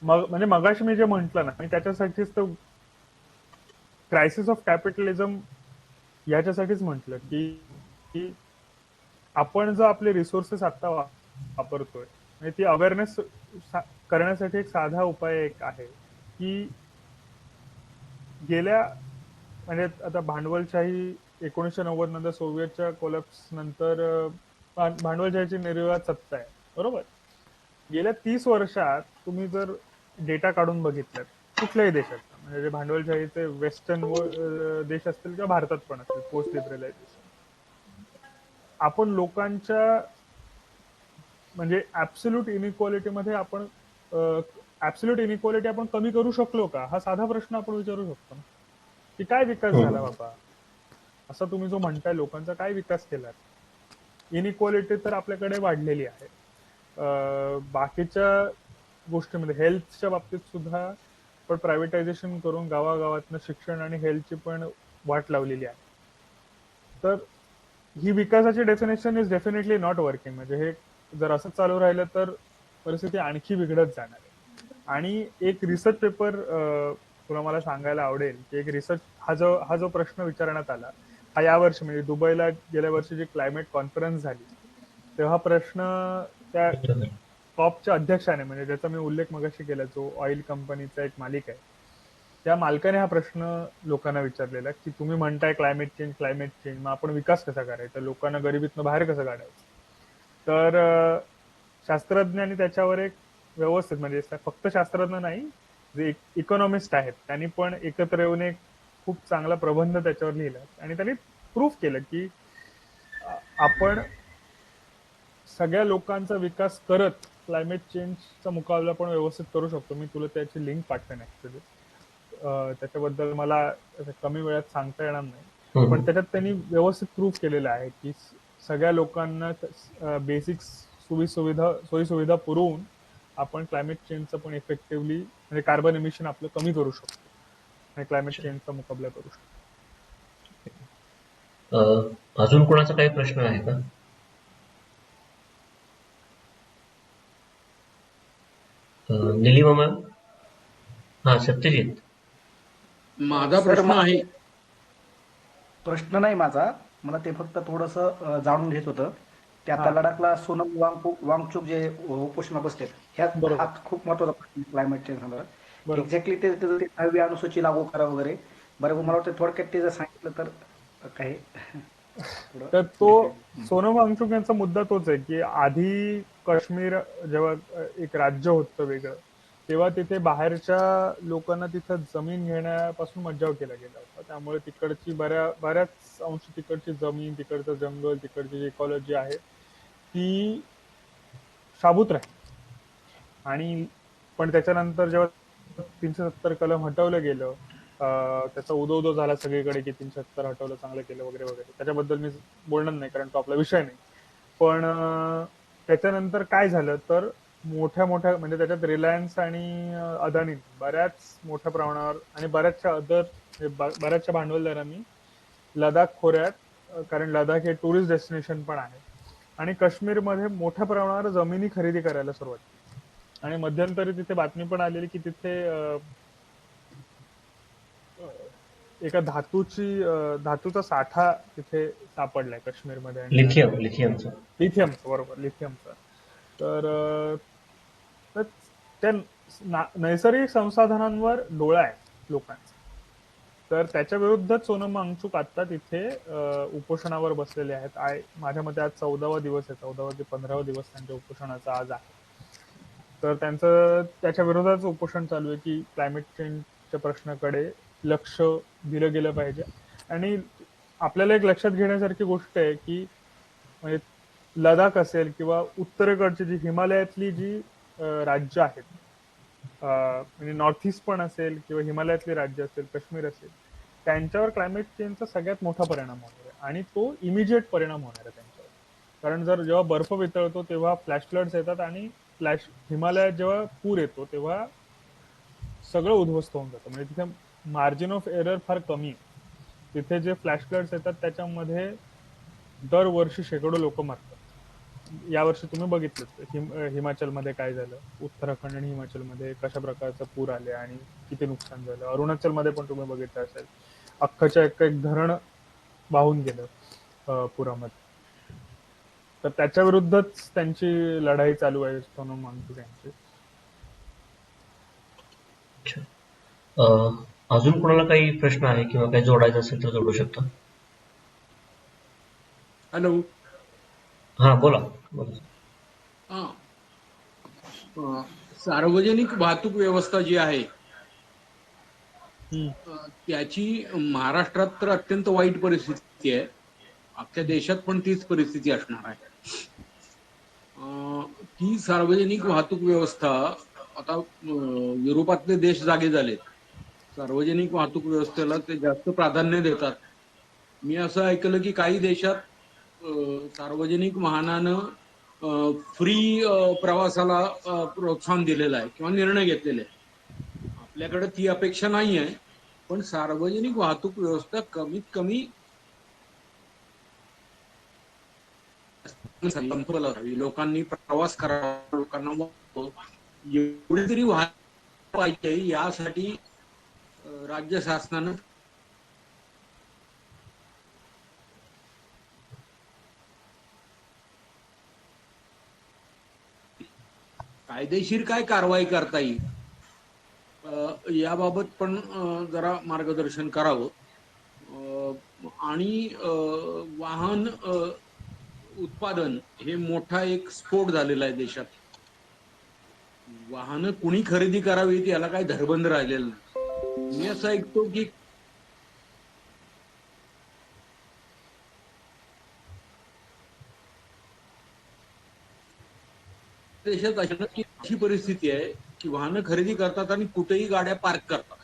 म्हणजे मगाशी मी जे म्हंटल ना मी त्याच्यासाठीच तो क्रायसिस ऑफ कॅपिटलिझम याच्यासाठीच म्हटलं की आपण जो आपले रिसोर्सेस आता वापरतोय म्हणजे ती अवेअरनेस करण्यासाठी एक साधा उपाय एक आहे की गेल्या म्हणजे आता भांडवलशाही 1990 नंतर सोव्हिएतच्या कोलॅप्स नंतर भांडवलशाहीची निर्विवाद सत्ता आहे, बरोबर. गेल्या 30 वर्षात तुम्ही जर डेटा काढून बघितलं कुठल्याही देशाचा म्हणजे जे भांडवलशाहीचे वेस्टर्न देश असतील किंवा भारतात पण असतील पोस्ट लिबरलायझेशन, आपण लोकांच्या म्हणजे ऍब्सोल्यूट इनइक्वालिटीमध्ये आपण ऍब्सोल्यूट इनइक्वालिटी आपण कमी करू शकलो का हा साधा प्रश्न आपण विचारू शकतो ना की काय विकास झाला बाबा असं तुम्ही जो म्हणताय लोकांचा काय विकास केला. इनइक्वालिटी तर आपल्याकडे वाढलेली आहे. बाकीच्या गोष्टीमध्ये हेल्थच्या बाबतीत सुद्धा पण प्रायव्हेटायझेशन करून गावागावातनं शिक्षण आणि हेल्थची पण वाट लावलेली आहे. तर ही विकासाची definition is definitely not working. म्हणजे हे जर असं चालू राहिलं तर परिस्थिती आणखी बिघडत जाणार आहे. आणि एक रिसर्च पेपर तुला मला सांगायला आवडेल की एक रिसर्च हा जो प्रश्न विचारण्यात आला हा यावर्षी म्हणजे दुबईला गेल्या वर्षी जी क्लायमेट कॉन्फरन्स झाली तेव्हा प्रश्न त्या कॉपच्या अध्यक्षाने म्हणजे ज्याचा मी उल्लेख मगाशी केला जो ऑइल कंपनीचा एक मालिक आहे त्या मालकाने हा प्रश्न लोकांना विचारलेला की तुम्ही म्हणताय क्लायमेट चेंज मग आपण विकास कसा करायचा, लोकांना गरिबीतनं बाहेर कसं काढायचं. तर शास्त्रज्ञांनी त्याच्यावर एक व्यवस्थित म्हणजे फक्त शास्त्रज्ञ नाही जे इकॉनॉमिस्ट आहेत त्यांनी पण एकत्र येऊन एक खूप चांगला प्रबंध त्याच्यावर लिहिला आणि त्यांनी प्रूफ केलं की आपण सगळ्या लोकांचा विकास करत क्लायमेट चेंजचा मुकाबला पण व्यवस्थित करू शकतो. मी तुला त्याची लिंक पाठवेन ऍक्च्युली. त्याच्याबद्दल मला कमी वेळात सांगता येणार नाही पण त्याच्यात त्यांनी व्यवस्थित प्रूफ केलेलं आहे की सगळ्या लोकांना बेसिक सोयी सुविधा पुरवून आपण क्लायमेट चेंजचं पण इफेक्टिव्हली म्हणजे कार्बन इमिशन आपलं कमी करू शकतो आणि क्लायमेट चेंजचा मुकाबला करू शकतो. अजून कोणाचा काही प्रश्न आहे का? निलिमा मॅम. हा, सत्यजित. माझा सर प्रश्न आहे. प्रश्न नाही माझा, मला ते फक्त थोडस जाणून घ्यायचं होतं ते आता लडाखला सोनम वांगचुक जे उपोषणा बसतात ह्यात बरोबर हा खूप महत्वाचा प्रश्न क्लायमेट चेंज संदर्भात बरोबर. एक्झॅक्टली ते 10वी अनुसूची लागू करा वगैरे. बरं मला वाटतं थोडक्यात ते जर सांगितलं तर काही तर तो सोनम वांगचुक यांचा मुद्दा तोच आहे की आधी काश्मीर जेव्हा एक राज्य होतं वेगळं तेव्हा तिथे बाहेरच्या लोकांना तिथं जमीन घेण्यापासून मज्जाव केला गेला होता. त्यामुळे तिकडची बऱ्याच अंश तिकडची जमीन, तिकडचं जंगल, तिकडची जी इकॉलॉजी आहे ती शाबूत राहील. आणि पण त्याच्यानंतर जेव्हा 370 कलम हटवलं गेलं त्याचा उदो झाला सगळीकडे की 370 हटवलं चांगलं केलं वगैरे वगैरे. त्याच्याबद्दल मी बोलणार नाही कारण तो आपला विषय नाही. पण त्याच्यानंतर काय झालं तर मोठ्या म्हणजे त्याच्यात रिलायन्स आणि अदानी बऱ्याच मोठ्या प्रमाणावर आणि बऱ्याचशा भांडवलदारांनी लडाख खोऱ्यात कारण लडाख हे टुरिस्ट डेस्टिनेशन पण आहे आणि काश्मीरमध्ये मोठ्या प्रमाणावर जमिनी खरेदी करायला सुरुवात केली. आणि मध्यंतरी तिथे बातमी पण आलेली की तिथे एका धातूचा साठा तिथे सापडलाय काश्मीरमध्ये आणि लिथियमचं. लिथियमचा, बरोबर, लिथियमचा. तर तर त्या नैसर्गिक संसाधनांवर डोळा आहे लोकांचा. तर त्याच्या विरुद्धच सोनम वांगचुक आता तिथे उपोषणावर बसलेले आहेत. माझ्या मते आज 14वा दिवस आहे, 14वा ते 15वा दिवस त्यांच्या उपोषणाचा आज आहे. तर त्यांचं त्याच्या विरोधात उपोषण चालू आहे की क्लायमेट चेंजच्या प्रश्नाकडे लक्ष दिलं गेलं पाहिजे. आणि आपल्याला एक लक्षात घेण्यासारखी गोष्ट आहे की म्हणजे लडाख असेल किंवा उत्तरेकडची जी हिमालयातली जी राज्य आहेत, म्हणजे नॉर्थ ईस्ट पण असेल किंवा हिमालयातली राज्य असेल, काश्मीर असेल, त्यांच्यावर क्लायमेट चेंजचा सगळ्यात मोठा परिणाम होणार आहे आणि तो इमिजिएट परिणाम होणार आहे त्यांच्यावर. कारण जेव्हा बर्फ वितळतो तेव्हा फ्लॅश फ्लड्स येतात आणि हिमालयात जेव्हा पूर येतो तेव्हा सगळं उद्ध्वस्त होऊन जातं. म्हणजे तिथे मार्जिन ऑफ एरर फार कमी आहे. तिथे जे फ्लॅश फ्लड्स येतात त्याच्यामध्ये दरवर्षी शेकडो लोक मरतात. यावर्षी तुम्ही बघितलं हिमाचलमध्ये काय झालं, उत्तराखंड आणि हिमाचलमध्ये कशा प्रकारचा पूर आले आणि किती नुकसान झालं. अरुणाचलमध्ये पण तुम्ही बघितलं असेल, अख्खच्या एक धरण वाहून गेलं पुरामध्ये. तर त्याच्या विरुद्धच त्यांची लढाई चालू आहे सोनम वांगचुक यांची. अजून कोणाला काही प्रश्न आहे किंवा काही जोडायचं असेल तर जोडू शकता. हॅलो. हा, बोला. हा. सार्वजनिक वाहतूक व्यवस्था जी आहे त्याची महाराष्ट्रात तर अत्यंत वाईट परिस्थिती आहे. अख्ख्या देशात पण तीच परिस्थिती असणार आहे. ती सार्वजनिक वाहतूक व्यवस्था आता युरोपातले देश जागे झालेत. सार्वजनिक वाहतूक व्यवस्थेला ते जास्त प्राधान्य देतात. मी असं ऐकलं की काही देशात सार्वजनिक वाहनानं फ्री प्रवासाला प्रोत्साहन दिलेलं आहे किंवा निर्णय घेतलेले आहे. आपल्याकडे ती अपेक्षा नाही आहे, पण सार्वजनिक वाहतूक व्यवस्था कमीत कमी लोकांनी प्रवास करावा, लोकांना एवढी तरी वाहतूक पाहिजे. यासाठी राज्य शासनानं कायदेशीर काय कारवाई करता येईल याबाबत पण जरा मार्गदर्शन करावं. आणि वाहन उत्पादन हे मोठा एक स्फोट झालेला आहे देशात. वाहनं कुणी खरेदी करावीत याला काही धरबंद राहिलेलं नाही. मी असं ऐकतो की देशात अशी परिस्थिती आहे की वाहनं खरेदी करतात आणि कुठेही गाड्या पार्क करतात.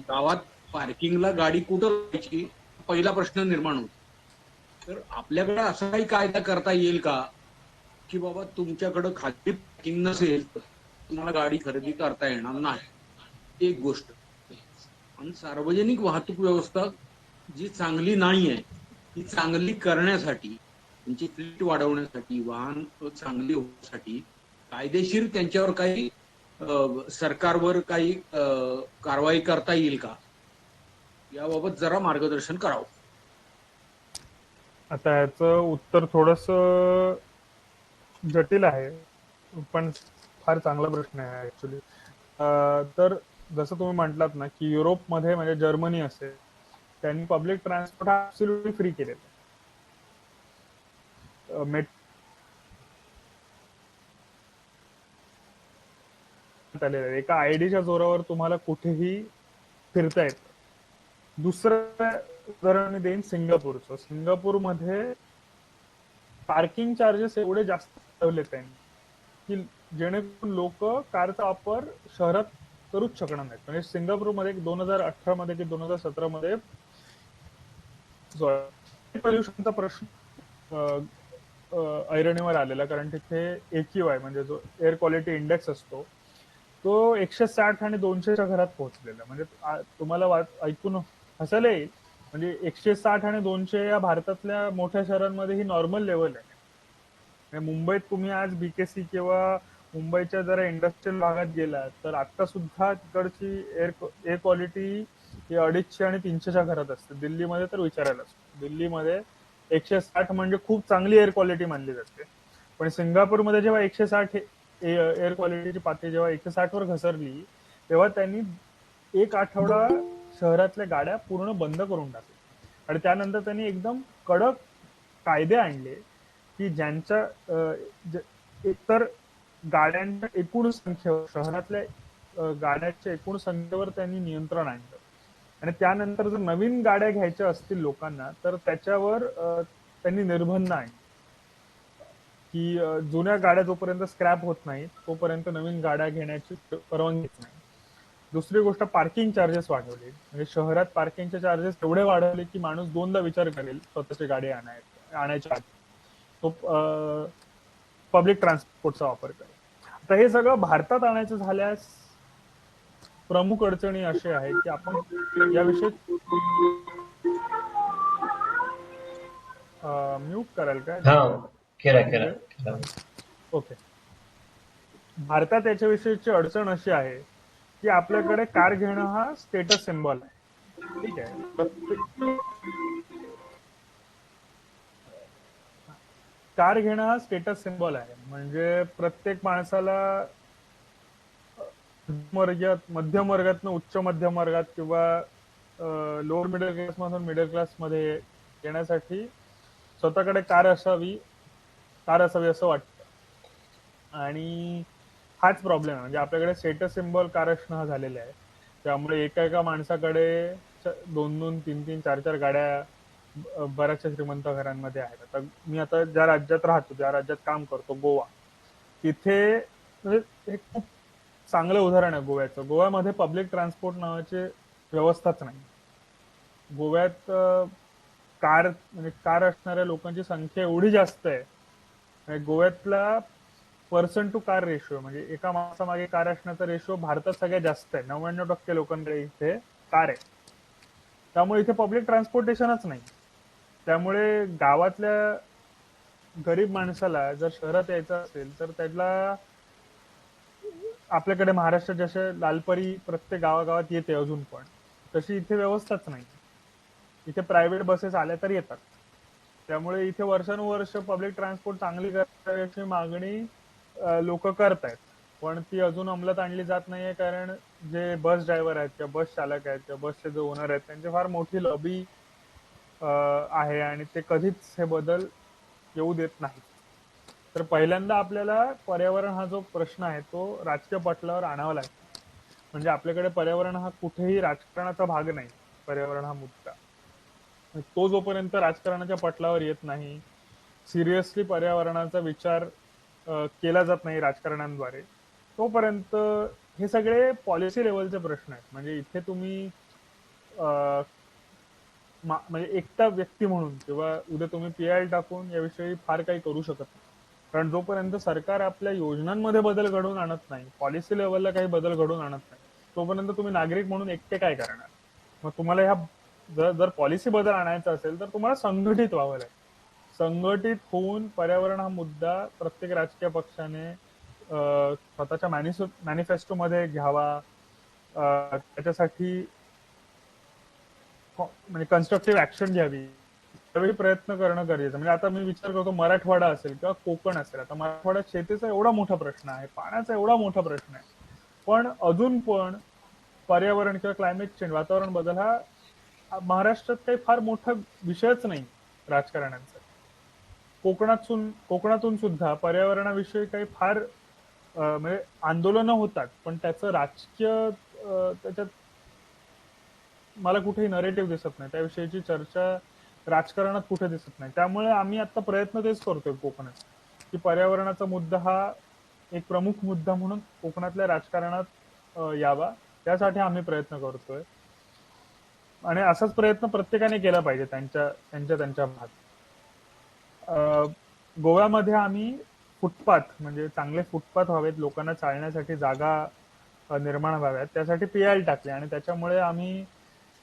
गावात पार्किंगला गाडी कुठं लावायची पहिला प्रश्न निर्माण होतो. तर आपल्याकडे असा काही कायदा करता येईल का की बाबा तुमच्याकडे खाजगी पार्किंग नसेल तर तुम्हाला गाडी खरेदी करता येणार नाही. एक गोष्ट. आणि सार्वजनिक वाहतूक व्यवस्था जी चांगली नाही आहे ती चांगली करण्यासाठी, त्यांची फ्लीट वाढवण्यासाठी, वाहन चांगली होण्यासाठी कायदेशीर त्यांच्यावर काही सरकारवर काही कारवाई करता येईल का याबाबत जरा मार्गदर्शन करावं. आता याचं उत्तर थोडस जटिल आहे, पण फार चांगला प्रश्न आहे ऍक्च्युली. तर जसं तुम्ही म्हटलात ना की युरोपमध्ये म्हणजे जर्मनी असेल, त्यांनी पब्लिक ट्रान्सपोर्ट हा ऍब्सोल्युटली फ्री केलेला आहे. एका आयडीच्या जोरावर तुम्हाला कुठेही फिरता येतं. दुसरं उदाहरण मी देईन सिंगापूरचं. सिंगापूरमध्ये पार्किंग चार्जेस एवढे जास्त ठेवले त्यांनी की जेणेकरून लोक कारचा वापर शहरात करूच शकणार नाहीत. म्हणजे सिंगापूरमध्ये 2018 मध्ये की 2017 मध्ये पोल्युशनचा प्रश्न ऐरणीवर आलेला, कारण तिथे AQI म्हणजे जो एअर क्वालिटी इंडेक्स असतो तो 160 आणि 200च्या घरात पोहोचलेला. म्हणजे तुम्हाला ऐकून हसायला येईल, म्हणजे 160 आणि 200 या भारतातल्या मोठ्या शहरांमध्ये ही नॉर्मल लेवल आहे. मुंबईत तुम्ही आज BKC किंवा मुंबईच्या जरा इंडस्ट्रियल भागात गेला तर आता सुद्धा तिकडची एअर क्वालिटी ही 250 आणि 300च्या घरात असते. दिल्लीमध्ये तर विचारायलाच नको. दिल्लीमध्ये 160 म्हणजे खूप चांगली एअर क्वालिटी मानली जाते. पण सिंगापूरमध्ये जेव्हा 160 एअर क्वालिटीची पातळी जेव्हा 160 वर घसरली, तेव्हा त्यांनी एक आठवडा शहरातल्या गाड्या पूर्ण बंद करून टाकल्या. आणि त्यानंतर त्यांनी एकदम कडक कायदे आणले की ज्यांच्या एकतर गाड्यांच्या एकूण संख्येवर, शहरातल्या गाड्यांच्या एकूण संख्येवर त्यांनी नियंत्रण आणलं. आणि त्यानंतर जर नवीन गाड्या घ्यायच्या असतील लोकांना तर त्याच्यावर त्यांनी निर्बंध आणले की जुन्या गाड्या जोपर्यंत स्क्रॅप होत नाही तोपर्यंत नवीन गाड्या घेण्याची परवानगीच नाही. दुसरी गोष्ट, पार्किंग चार्जेस वाढवले. म्हणजे शहरात पार्किंगचे चार्जेस एवढे वाढवले की माणूस दोनदा विचार करेल स्वतःची गाडी आणायच्या आधी तो पब्लिक ट्रान्सपोर्टचा वापर करेल. आता हे सगळं भारतात आणायचं झाल्यास प्रमुख अडचणी असे आहेत की आपण याविषयी म्यूट कराल काय? हा, केला. ओके. भारतात याच्याविषयीची अडचण अशी आहे की आपल्याकडे कार घेणं हा स्टेटस सिम्बॉल आहे. ठीक आहे. कार घेणं हा स्टेटस सिम्बॉल आहे. म्हणजे प्रत्येक माणसाला मध्यम वर्गातनं उच्च मध्यम वर्गात किंवा लोअर मिडल क्लास मधून मिडल क्लास मध्ये येण्यासाठी स्वतःकडे कार असावी असं वाटतं. आणि हाच प्रॉब्लेम आहे. म्हणजे आपल्याकडे स्टेटस सिम्बॉल कार असणं हा झालेला आहे. त्यामुळे एका माणसाकडे 2-2, 3-3, 4-4 गाड्या बऱ्याचशा श्रीमंत घरांमध्ये आहेत. आता मी ज्या राज्यात राहतो, ज्या राज्यात काम करतो, गोवा, तिथे म्हणजे हे खूप चांगलं उदाहरण आहे गोव्याचं. गोव्यामध्ये पब्लिक ट्रान्सपोर्ट नावाची व्यवस्थाच नाही. गोव्यात कार असणाऱ्या लोकांची संख्या एवढी जास्त आहे. गोव्यातला पर्सन टू कार रेशो, म्हणजे एका माणसामागे कार असण्याचा रेशो भारतात सगळ्यात जास्त आहे. 99% लोकांकडे इथे कार आहे. त्यामुळे इथे पब्लिक ट्रान्सपोर्टेशनच नाही. त्यामुळे गावातल्या गरीब माणसाला जर शहरात यायचं असेल तर त्याला आपल्याकडे महाराष्ट्रात जसे लालपरी प्रत्येक गावागावात येते अजून पण, तशी इथे व्यवस्थाच नाही. इथे प्रायव्हेट बसेस आल्या तर येतात. त्यामुळे इथे वर्षानुवर्ष पब्लिक ट्रान्सपोर्ट चांगली करायची मागणी लोक करतायत. पण ती अजून अंमलात आणली जात नाहीये, कारण जे बस ड्रायव्हर आहेत किंवा बस चालक आहेत किंवा बसचे जे ओनर आहेत त्यांची फार मोठी लॉबी आहे आणि ते कधीच हे बदल येऊ देत नाही. तर पहिल्यांदा आपल्याला पर्यावरण हा जो प्रश्न आहे तो राजकीय पटलावर आणावा लागतो. म्हणजे आपल्याकडे पर्यावरण हा कुठेही राजकारणाचा भाग नाही. पर्यावरण हा मुद्दा तो जोपर्यंत राजकारणाच्या पटलावर येत नाही, सिरियसली पर्यावरणाचा विचार केला जात नाही राजकारण्यांद्वारे, तोपर्यंत हे सगळे पॉलिसी लेवलचे प्रश्न आहेत. म्हणजे इथे तुम्ही म्हणजे एकटा व्यक्ती म्हणून किंवा उद्या तुम्ही पीआय टाकून याविषयी फार काही करू शकत नाही. कारण जोपर्यंत सरकार आपल्या योजनांमध्ये बदल घडवून आणत नाही, पॉलिसी लेवलला काही बदल घडवून आणत नाही, तोपर्यंत तुम्ही नागरिक म्हणून एकटे काय करणार? मग तुम्हाला जर पॉलिसी बदल आणायचा असेल तर तुम्हाला संघटित व्हावं लागेल. संघटित होऊन पर्यावरण हा मुद्दा प्रत्येक राजकीय पक्षाने स्वतःच्या मॅनिफेस्टो मध्ये घ्यावा. त्याच्यासाठी म्हणजे कन्स्ट्रक्टिव्ह ऍक्शन घ्यावी, त्यावेळी प्रयत्न करणं गरजेचं. म्हणजे आता मी विचार करतो मराठवाडा असेल किंवा कोकण असेल. आता मराठवाड्यात शेतीचा एवढा मोठा प्रश्न आहे, पाण्याचा एवढा मोठा प्रश्न आहे, पण अजून पण पर्यावरण किंवा क्लायमेट चेंज, वातावरण बदल हा महाराष्ट्रात काही फार मोठा विषयच नाही राजकारण्यांचा. कोकणातून सुद्धा पर्यावरणाविषयी काही फार म्हणजे आंदोलनं होतात, पण त्याचं राजकीय त्याच्यात मला कुठेही नरेटिव्ह दिसत नाही. त्याविषयीची चर्चा राजकारणात कुठे दिसत नाही. त्यामुळे आम्ही आता प्रयत्न तेच करतोय कोकणात, की पर्यावरणाचा मुद्दा हा एक प्रमुख मुद्दा म्हणून कोकणातल्या राजकारणात यावा, त्यासाठी आम्ही प्रयत्न करतोय. आणि असाच प्रयत्न प्रत्येकाने केला पाहिजे त्यांच्या भागात. गोव्यामध्ये आम्ही फुटपाथ, म्हणजे चांगले फुटपाथ व्हावेत, लोकांना चालण्यासाठी जागा निर्माण व्हाव्यात, त्यासाठी पीआय टाकले. आणि त्याच्यामुळे आम्ही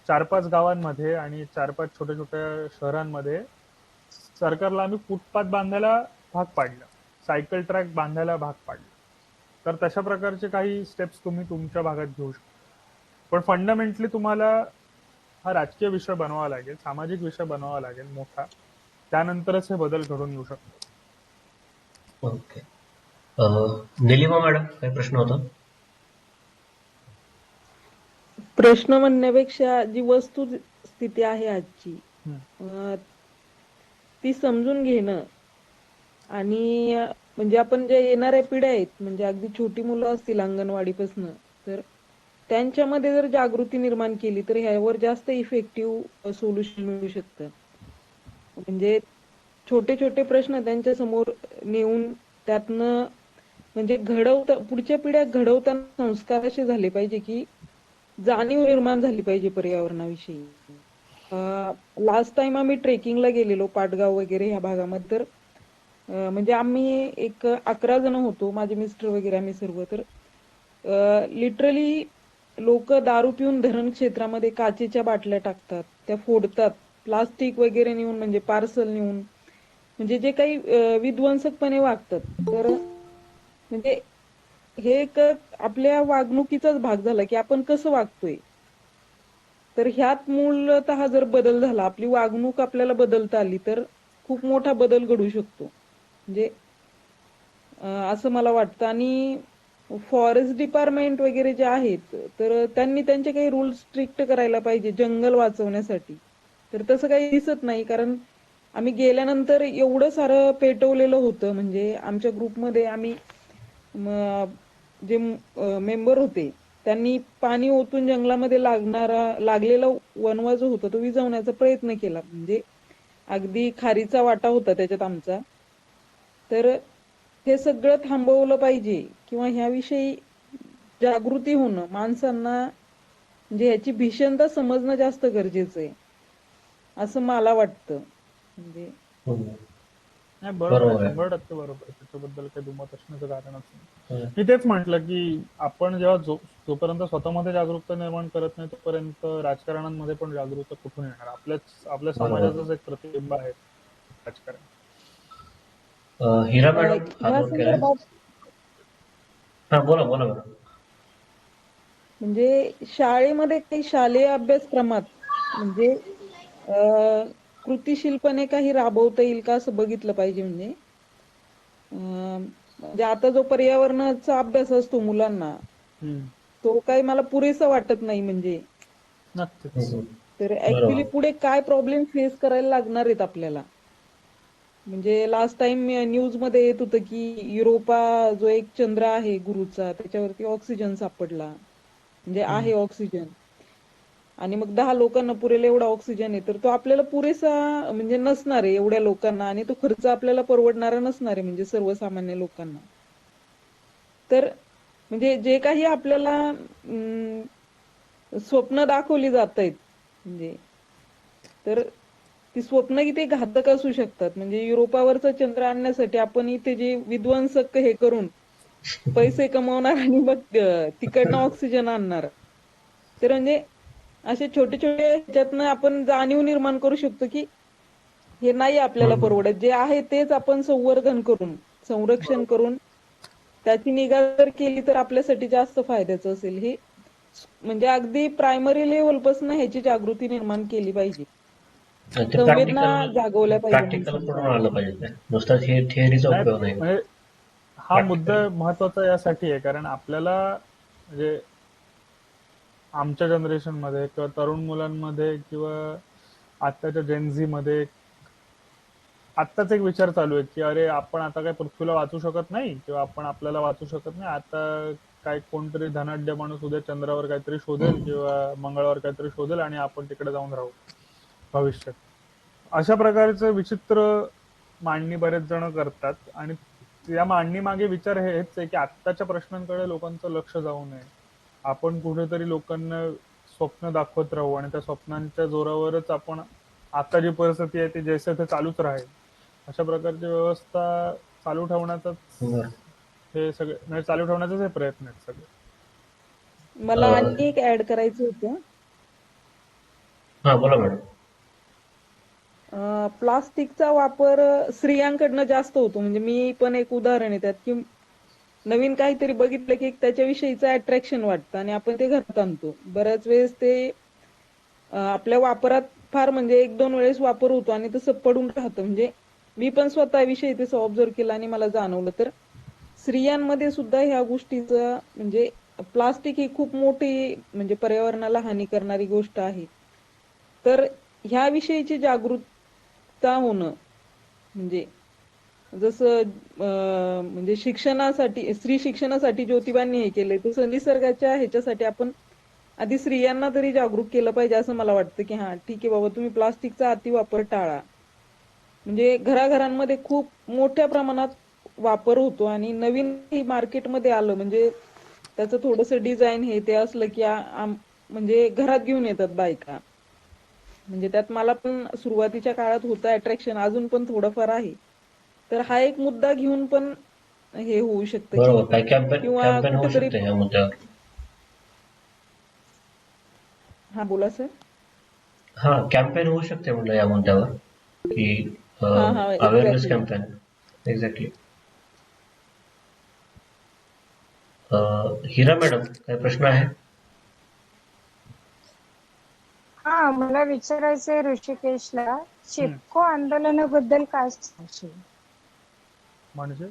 4-5 गावांमध्ये आणि 4-5 छोट्या छोट्या शहरांमध्ये सरकारला आम्ही फुटपाथ बांधायला भाग पाडलं, सायकल ट्रॅक बांधायला भाग पाडलं. तर तशा प्रकारचे काही स्टेप्स तुम्ही तुमच्या भागात घेऊ शकता. पण फंडामेंटली तुम्हाला हा राजकीय विषय बनवावा लागेल, सामाजिक विषय बनवावा लागेल मोठा. त्यानंतरच हे बदल घडून येऊ शकतो. ओके. निलिमा मॅडम, काही प्रश्न होता? प्रश्न म्हणण्यापेक्षा जी वस्तुस्थिती आहे आजची, हम्म. अ, ती समजून घेणं आणि म्हणजे आपण जे येणाऱ्या पिढ्या आहेत, म्हणजे अगदी छोटी मुलं असतील अंगणवाडीपासनं, तर त्यांच्यामध्ये जर जागृती निर्माण केली तर ह्यावर जास्त इफेक्टिव्ह सोल्युशन मिळू शकतं. म्हणजे छोटे छोटे प्रश्न त्यांच्या समोर नेऊन त्यातनं म्हणजे पुढच्या पिढ्या घडवताना संस्कार असे झाले पाहिजे की जाणीव निर्माण झाली पाहिजे पर्यावरणाविषयी. लास्ट टाइम आम्ही ट्रेकिंगला गेलेलो पाटगाव वगैरे ह्या भागामध्ये, तर म्हणजे आम्ही एक 11 जण होतो, माझे मिस्टर वगैरे आम्ही सर्व. तर लिटरली लोक दारू पिऊन धरण क्षेत्रामध्ये काचेच्या बाटल्या टाकतात, त्या फोडतात, प्लास्टिक वगैरे नेऊन म्हणजे पार्सल नेऊन म्हणजे जे काही विध्वंसकपणे वागतात. तर म्हणजे हे एक आपल्या वागणुकीचाच भाग झाला की आपण कसं वागतोय. तर ह्यात मूलतः जर बदल झाला, आपली वागणूक आपल्याला बदलता आली तर खूप मोठा बदल घडू शकतो. म्हणजे असं मला वाटतं. आणि फॉरेस्ट डिपार्टमेंट वगैरे जे आहेत, तर त्यांनी त्यांचे काही रूल्स स्ट्रिक्ट करायला पाहिजे जंगल वाचवण्यासाठी. तर तसं काही दिसत नाही, कारण आम्ही गेल्यानंतर एवढं सारं पेटवलेलं होतं. म्हणजे आमच्या ग्रुपमध्ये आम्ही जे मेंबर होते त्यांनी पाणी ओतून जंगलामध्ये लागलेला वणवा जो होता तो विझवण्याचा प्रयत्न केला. म्हणजे अगदी खारीचा वाटा होता त्याच्यात आमचा. तर हे सगळं थांबवलं पाहिजे किंवा ह्याविषयी जागृती होणं माणसांना, म्हणजे ह्याची भीषणता समजणं जास्त गरजेचं आहे असं मला वाटतं. म्हणजे हम्म. नाही, बरोबर आहे, बरोबर आहे. 100% बरोबर आहे. त्याच्याबद्दल काही दुमत असण्याचं कारणच नाही. हम्म. मी तेच म्हटलं की आपण जेव्हा जोपर्यंत स्वतःमध्ये जागरूकता निर्माण करत नाही तोपर्यंत राजकारणामध्ये पण जागरूकता कुठून येणार? आपल्या बरोबर. समाजाचंच एक प्रतिबिंब आहे राजकारण. हिरा मॅडम हात ह्या वर केलाय. संदर्भात हा, बोला बोला मॅडम. म्हणजे शाळेमध्ये काही शालेय अभ्यासक्रमात म्हणजे कृतीशीलपणे काही राबवता येईल का असं बघितलं पाहिजे. म्हणजे म्हणजे आता जो पर्यावरणाचा अभ्यास असतो मुलांना, हम्म. तो काही मला पुरेसा वाटत नाही. म्हणजे नक्कीच. हम्म. तर ऍक्च्युली बरोबर. पुढे काय प्रॉब्लेम फेस करायला लागणार आहेत आपल्याला. म्हणजे लास्ट टाइम न्यूज मध्ये येत होतं की युरोपा जो एक चंद्र आहे गुरुचा, त्याच्यावरती ऑक्सिजन सापडला. म्हणजे हम्म. आहे ऑक्सिजन, आणि मग 10 लोकांना पुरेल एवढा ऑक्सिजन आहे. तर तो आपल्याला पुरेसा म्हणजे नसणार आहे एवढ्या लोकांना, आणि तो खर्च आपल्याला परवडणारा नसणार आहे म्हणजे सर्वसामान्य लोकांना. तर म्हणजे जे काही आपल्याला स्वप्न दाखवली जात आहेत, म्हणजे तर ती स्वप्न किती घातक असू शकतात. म्हणजे युरोपावरचा चंद्र आणण्यासाठी आपण इथे जे विध्वंसक हे करून पैसे कमवणार आणि मग तिकडनं ऑक्सिजन आणणार. तर म्हणजे असे छोटे छोटे ह्याच्यातनं आपण जाणीव निर्माण करू शकतो की हे नाही आपल्याला हम्म. परवडत. जे आहे तेच आपण संवर्धन करून, संरक्षण बरोबर. करून त्याची निगा जर केली तर आपल्यासाठी जास्त फायद्याचं असेल. हे म्हणजे अगदी प्रायमरी लेव्हल पासून ह्याची जागृती निर्माण केली पाहिजे. ते संवेदना प्रॅक्टिकल जागवल्या पाहिजे प्रॅक्टिकल माणसांच्या. करून आलं पाहिजे. ते नुसता थिअरीचा नाही, उपयोग नाही. म्हणजे हा मुद्दा प्रॅक्टिकल. महत्वाचा यासाठी आहे कारण आपल्याला म्हणजे आमच्या जनरेशन मध्ये किंवा तरुण मुलांमध्ये किंवा आत्ताच्या जेनझी मध्ये आत्ताच एक विचार चालू आहे की अरे आपण आता काय पृथ्वीला वाचू शकत नाही किंवा आपण आपल्याला वाचू शकत नाही. आता काय कोणतरी धनाढ्य माणूस उद्या चंद्रावर काहीतरी शोधेल किंवा मंगळावर काहीतरी शोधेल आणि आपण तिकडे जाऊन राहू भविष्यात. अशा प्रकारचं विचित्र मांडणी बरेच जण करतात आणि या मांडणी मागे विचार हेच आहे की आत्ताच्या प्रश्नांकडे लोकांचं लक्ष जाऊ नये. आपण कुठेतरी लोकांना स्वप्न दाखवत राहू आणि त्या स्वप्नांच्या जोरावरच आपण आता जी परिस्थिती आहे ती जैसे ते चालूच राहील अशा प्रकारची व्यवस्था चालू ठेवण्याचाच बरं. हे सगळे म्हणजे चालू ठेवण्याचाच हे प्रयत्न आहेत सगळे. मला आणि एक ऍड करायचं होतं. हा, बोला मॅडम. प्लास्टिकचा वापर स्त्रियांकडनं जास्त होतो. म्हणजे मी पण एक उदाहरण आहे त्यात, की नवीन काहीतरी बघितलं की त्याच्याविषयीचं अट्रॅक्शन वाटतं आणि आपण ते घरात आणतो. बऱ्याच वेळेस ते आपल्या वापरात फार म्हणजे 1-2 वेळेस वापर होतो आणि तसं पडून राहतं. म्हणजे मी पण स्वतःविषयी तसं ऑब्झर्व्ह केलं आणि मला जाणवलं. तर स्त्रियांमध्ये सुद्धा ह्या गोष्टीचं म्हणजे प्लास्टिक ही खूप मोठी म्हणजे पर्यावरणाला हानी करणारी गोष्ट आहे. तर ह्या विषयीची जागरूकता होणं म्हणजे जसं म्हणजे शिक्षणासाठी स्त्री शिक्षणासाठी ज्योतिबांनी हे केलंय तसं निसर्गाच्या ह्याच्यासाठी आपण आधी स्त्रियांना तरी जागरूक केलं पाहिजे असं मला वाटतं, की हां ठीक आहे बाबा तुम्ही प्लास्टिकचा अतिवापर टाळा. म्हणजे घराघरांमध्ये खूप मोठ्या प्रमाणात वापर होतो आणि नवीन हे मार्केटमध्ये आलं म्हणजे त्याचं थोडंसं डिझाईन हे ते असलं, की म्हणजे घरात घेऊन येतात बायका. म्हणजे त्यात मला पण सुरुवातीच्या काळात होतं अट्रॅक्शन, अजून पण थोडंफार आहे. तर हा एक मुद्दा घेऊन पण हे होऊ शकतं, की बरोबर. काही कॅम्पेन किंवा कॅम्पेन होऊ कुठेतरी शकते या मुद्द्यावर. हां बोला सर. हा, कॅम्पेन होऊ शकते म्हटलं या मुद्द्यावर, की हां, हां. Awareness exactly. कॅम्पेन. एक्झॅक्टली. हिरा मॅडम, काही प्रश्न आहे? हा मला विचारायचंय ऋषिकेशला, हम्म. चिपको आंदोलनाबद्दल काय सांगशील? म्हणजे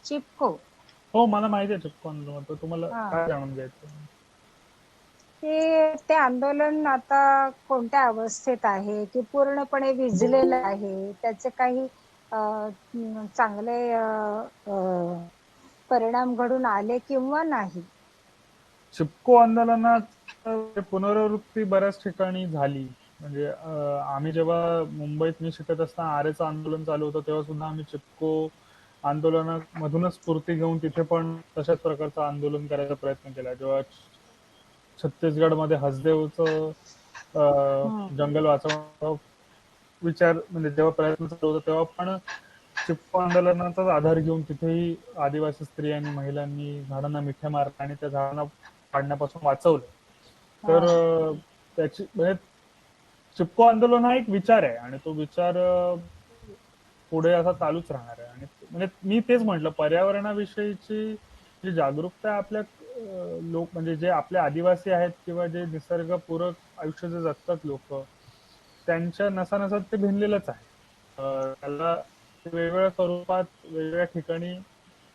चिपको. हो, मला माहिती आहे चिपकॉन. तर तुम्हाला हा काय जाणून घ्यायचं? ते आंदोलन आता कोणत्या अवस्थेत आहे, की पूर्णपणे विझलेलं आहे? त्याचे काही चांगले परिणाम घडून आले किंवा नाही? चिपको आंदोलनात पुनरावृत्ती बऱ्याच ठिकाणी झाली. म्हणजे आम्ही जेव्हा मुंबईत मी शिकत असताना आरेचं आंदोलन चालू होतं तेव्हा सुद्धा आम्ही चिपको आंदोलनामधूनच स्फूर्ती घेऊन तिथे पण तशाच प्रकारचं आंदोलन करायचा प्रयत्न केला. जेव्हा छत्तीसगडमध्ये हसदेवचं हम्म. जंगल वाचवण्याचा विचार म्हणजे जेव्हा प्रयत्न चालू होता तेव्हा पण चिपको आंदोलनाचाच आधार घेऊन तिथेही आदिवासी स्त्रियांनी महिलांनी झाडांना मिठ्या मारल्या आणि त्या झाडांना पाडण्यापासून वाचवलं. तर हा. त्याची म्हणजे चिपको आंदोलन हा एक विचार आहे आणि तो विचार पुढे असा चालूच राहणार आहे. आणि म्हणजे मी तेच म्हटलं, पर्यावरणाविषयीची जी जागरूकता आपल्या लोक म्हणजे जे आपले आदिवासी आहेत किंवा जे निसर्गपूरक आयुष्य जे जगतात लोक, त्यांच्या नसानसात ते भिनलेलंच आहे. त्याला वेगवेगळ्या स्वरूपात वेगवेगळ्या ठिकाणी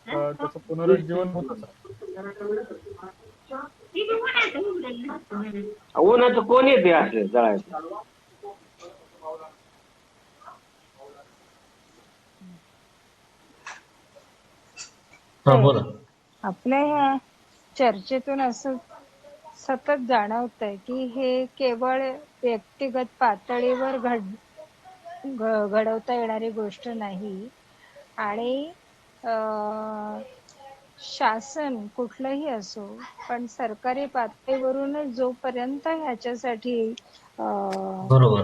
त्याचं पुनरुज्जीवन होत असतं. उन्हाचं कोण येते असं जळायचं? हा, ते बोला. आपल्या ह्या चर्चेतून असं सतत जाणवतंय की हे केवळ व्यक्तिगत पातळीवर घडवता येणारी गोष्ट नाही आणि शासन कुठलंही असो पण सरकारी पातळीवरूनच जोपर्यंत ह्याच्यासाठी बरोबर.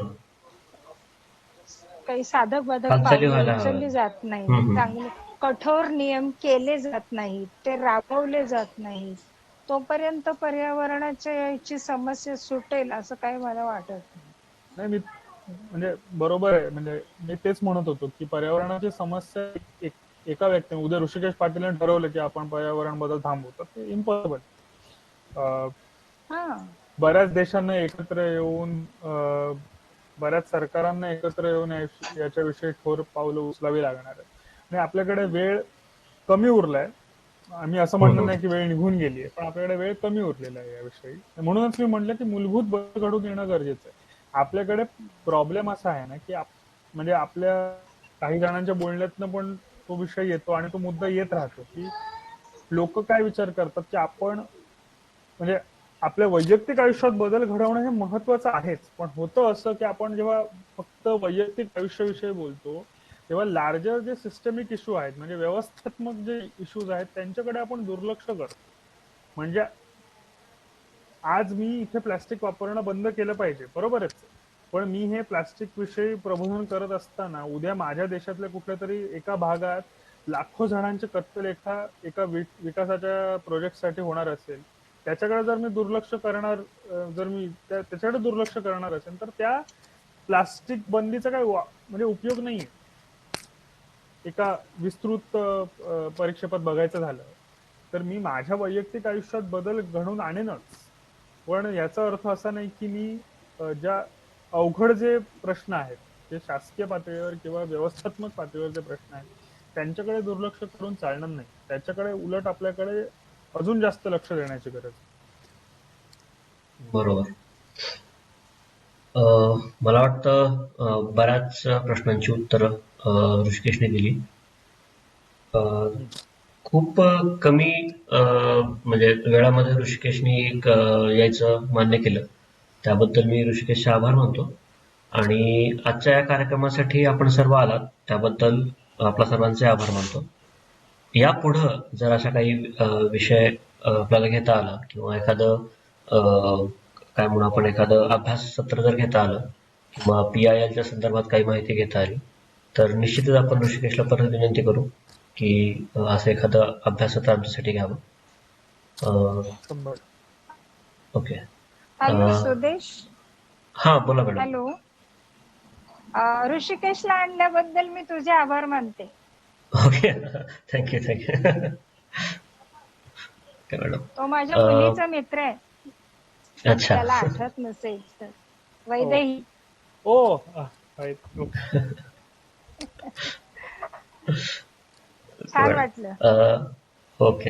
काही साधक बाधक हालचाली पावलं व्हायला उचलली हव्यात. जात नाही, हम्म. चांगले कठोर नियम केले जात नाहीत, ते राबवले जात नाहीत, तोपर्यंत पर्यावरणाच्या याची समस्या सुटेल असं काही मला वाटत नाही. नाही, मी म्हणजे बरोबर आहे. म्हणजे मी तेच म्हणत होतो की पर्यावरणाची समस्या एका व्यक्तीने उद्या ऋषिकेश पाटीलने ठरवलं की आपण पर्यावरण बदल थांबवू तर ते इम्पॉसिबल. हा. बऱ्याच देशांना एकत्र येऊन बऱ्याच सरकारांना एकत्र येऊन याच्याविषयी ठोर पावलं उचलावी लागणार आहे. आणि आपल्याकडे वेळ कमी उरलाय. आम्ही असं म्हणणार हम्म. नाही की वेळ निघून गेली आहे, पण आपल्याकडे वेळ कमी उरलेला आहे याविषयी. म्हणूनच मी म्हटलं की मूलभूत बदल घडून येणं गरजेचं आहे. आपल्याकडे प्रॉब्लेम असा आहे ना की म्हणजे आपल्या काही जणांच्या बोलण्यातनं पण तो विषय येतो आणि तो मुद्दा येत राहतो की लोक काय विचार करतात की आपण म्हणजे आपल्या वैयक्तिक आयुष्यात बदल घडवणं हे महत्वाचं आहेच, पण होतं असं की आपण जेव्हा फक्त वैयक्तिक आयुष्याविषयी बोलतो तेव्हा लार्जर जे सिस्टमिक इश्यू आहेत म्हणजे व्यवस्थात्मक जे इश्यूज आहेत त्यांच्याकडे आपण दुर्लक्ष करतो. म्हणजे आज मी इथे प्लास्टिक वापरणं बंद केलं पाहिजे, बरोबरच, पण मी हे प्लास्टिक विषयी प्रबोधन करत असताना उद्या माझ्या देशातल्या कुठल्या तरी एका भागात लाखो झाडांचे कत्तल एका विकासाच्या प्रोजेक्टसाठी होणार असेल, त्याच्याकडे जर मी दुर्लक्ष करणार जर मी त्याच्याकडे दुर्लक्ष करणार असेल तर त्या प्लास्टिक बंदीचा काय म्हणजे उपयोग नाहीये. एका विस्तृत परिक्षेपात बघायचं झालं तर मी माझ्या वैयक्तिक आयुष्यात बदल घडवून आणेनच, पण याचा अर्थ असा नाही की मी ज्या अवघड जे प्रश्न आहेत, जे शासकीय पातळीवर किंवा व्यवस्थात्मक पातळीवर जे प्रश्न आहेत, त्यांच्याकडे दुर्लक्ष करून चालणार नाही. त्याच्याकडे उलट आपल्याकडे अजून जास्त लक्ष देण्याची गरज आहे. बरोबर. मला वाटतं बऱ्याच प्रश्नांची उत्तरं ऋषिकेशने दिली. खूप कमी म्हणजे वेळामध्ये ऋषिकेशने यायचं मान्य केलं, त्याबद्दल मी ऋषिकेशचे आभार मानतो. आणि आजच्या या कार्यक्रमासाठी आपण सर्व आलात त्याबद्दल आपल्या सर्वांचे आभार मानतो. यापुढं जर अशा काही विषय आपल्याला घेता आला किंवा एखादं काय म्हणू आपण एखादं अभ्यास सत्र जर घेता आलं किंवा PILच्या संदर्भात काही माहिती घेता आली तर निश्चितच आपण ऋषिकेशला परत विनंती करू की असं एखादं अभ्यास सत्र आमच्यासाठी घ्यावं. ओके. हॅलो सुदेश. हा बोला मॅडम. हॅलो. ऋषिकेशला आणल्याबद्दल मी तुझे आभार मानते. ओके. Thank you madam. तो माझ्या मुलीचा मित्र आहे. अच्छा. त्याला आठवत नसेल तर वैदेही. छान वाटलं. ओके.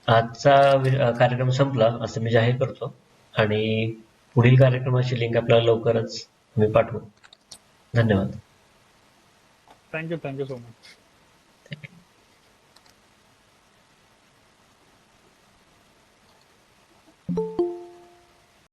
आजचा कार्यक्रम संपला असं मी जाहीर करतो आणि पुढील कार्यक्रमाची लिंक आपल्याला लवकरच मी पाठवू. धन्यवाद. Thank you so much.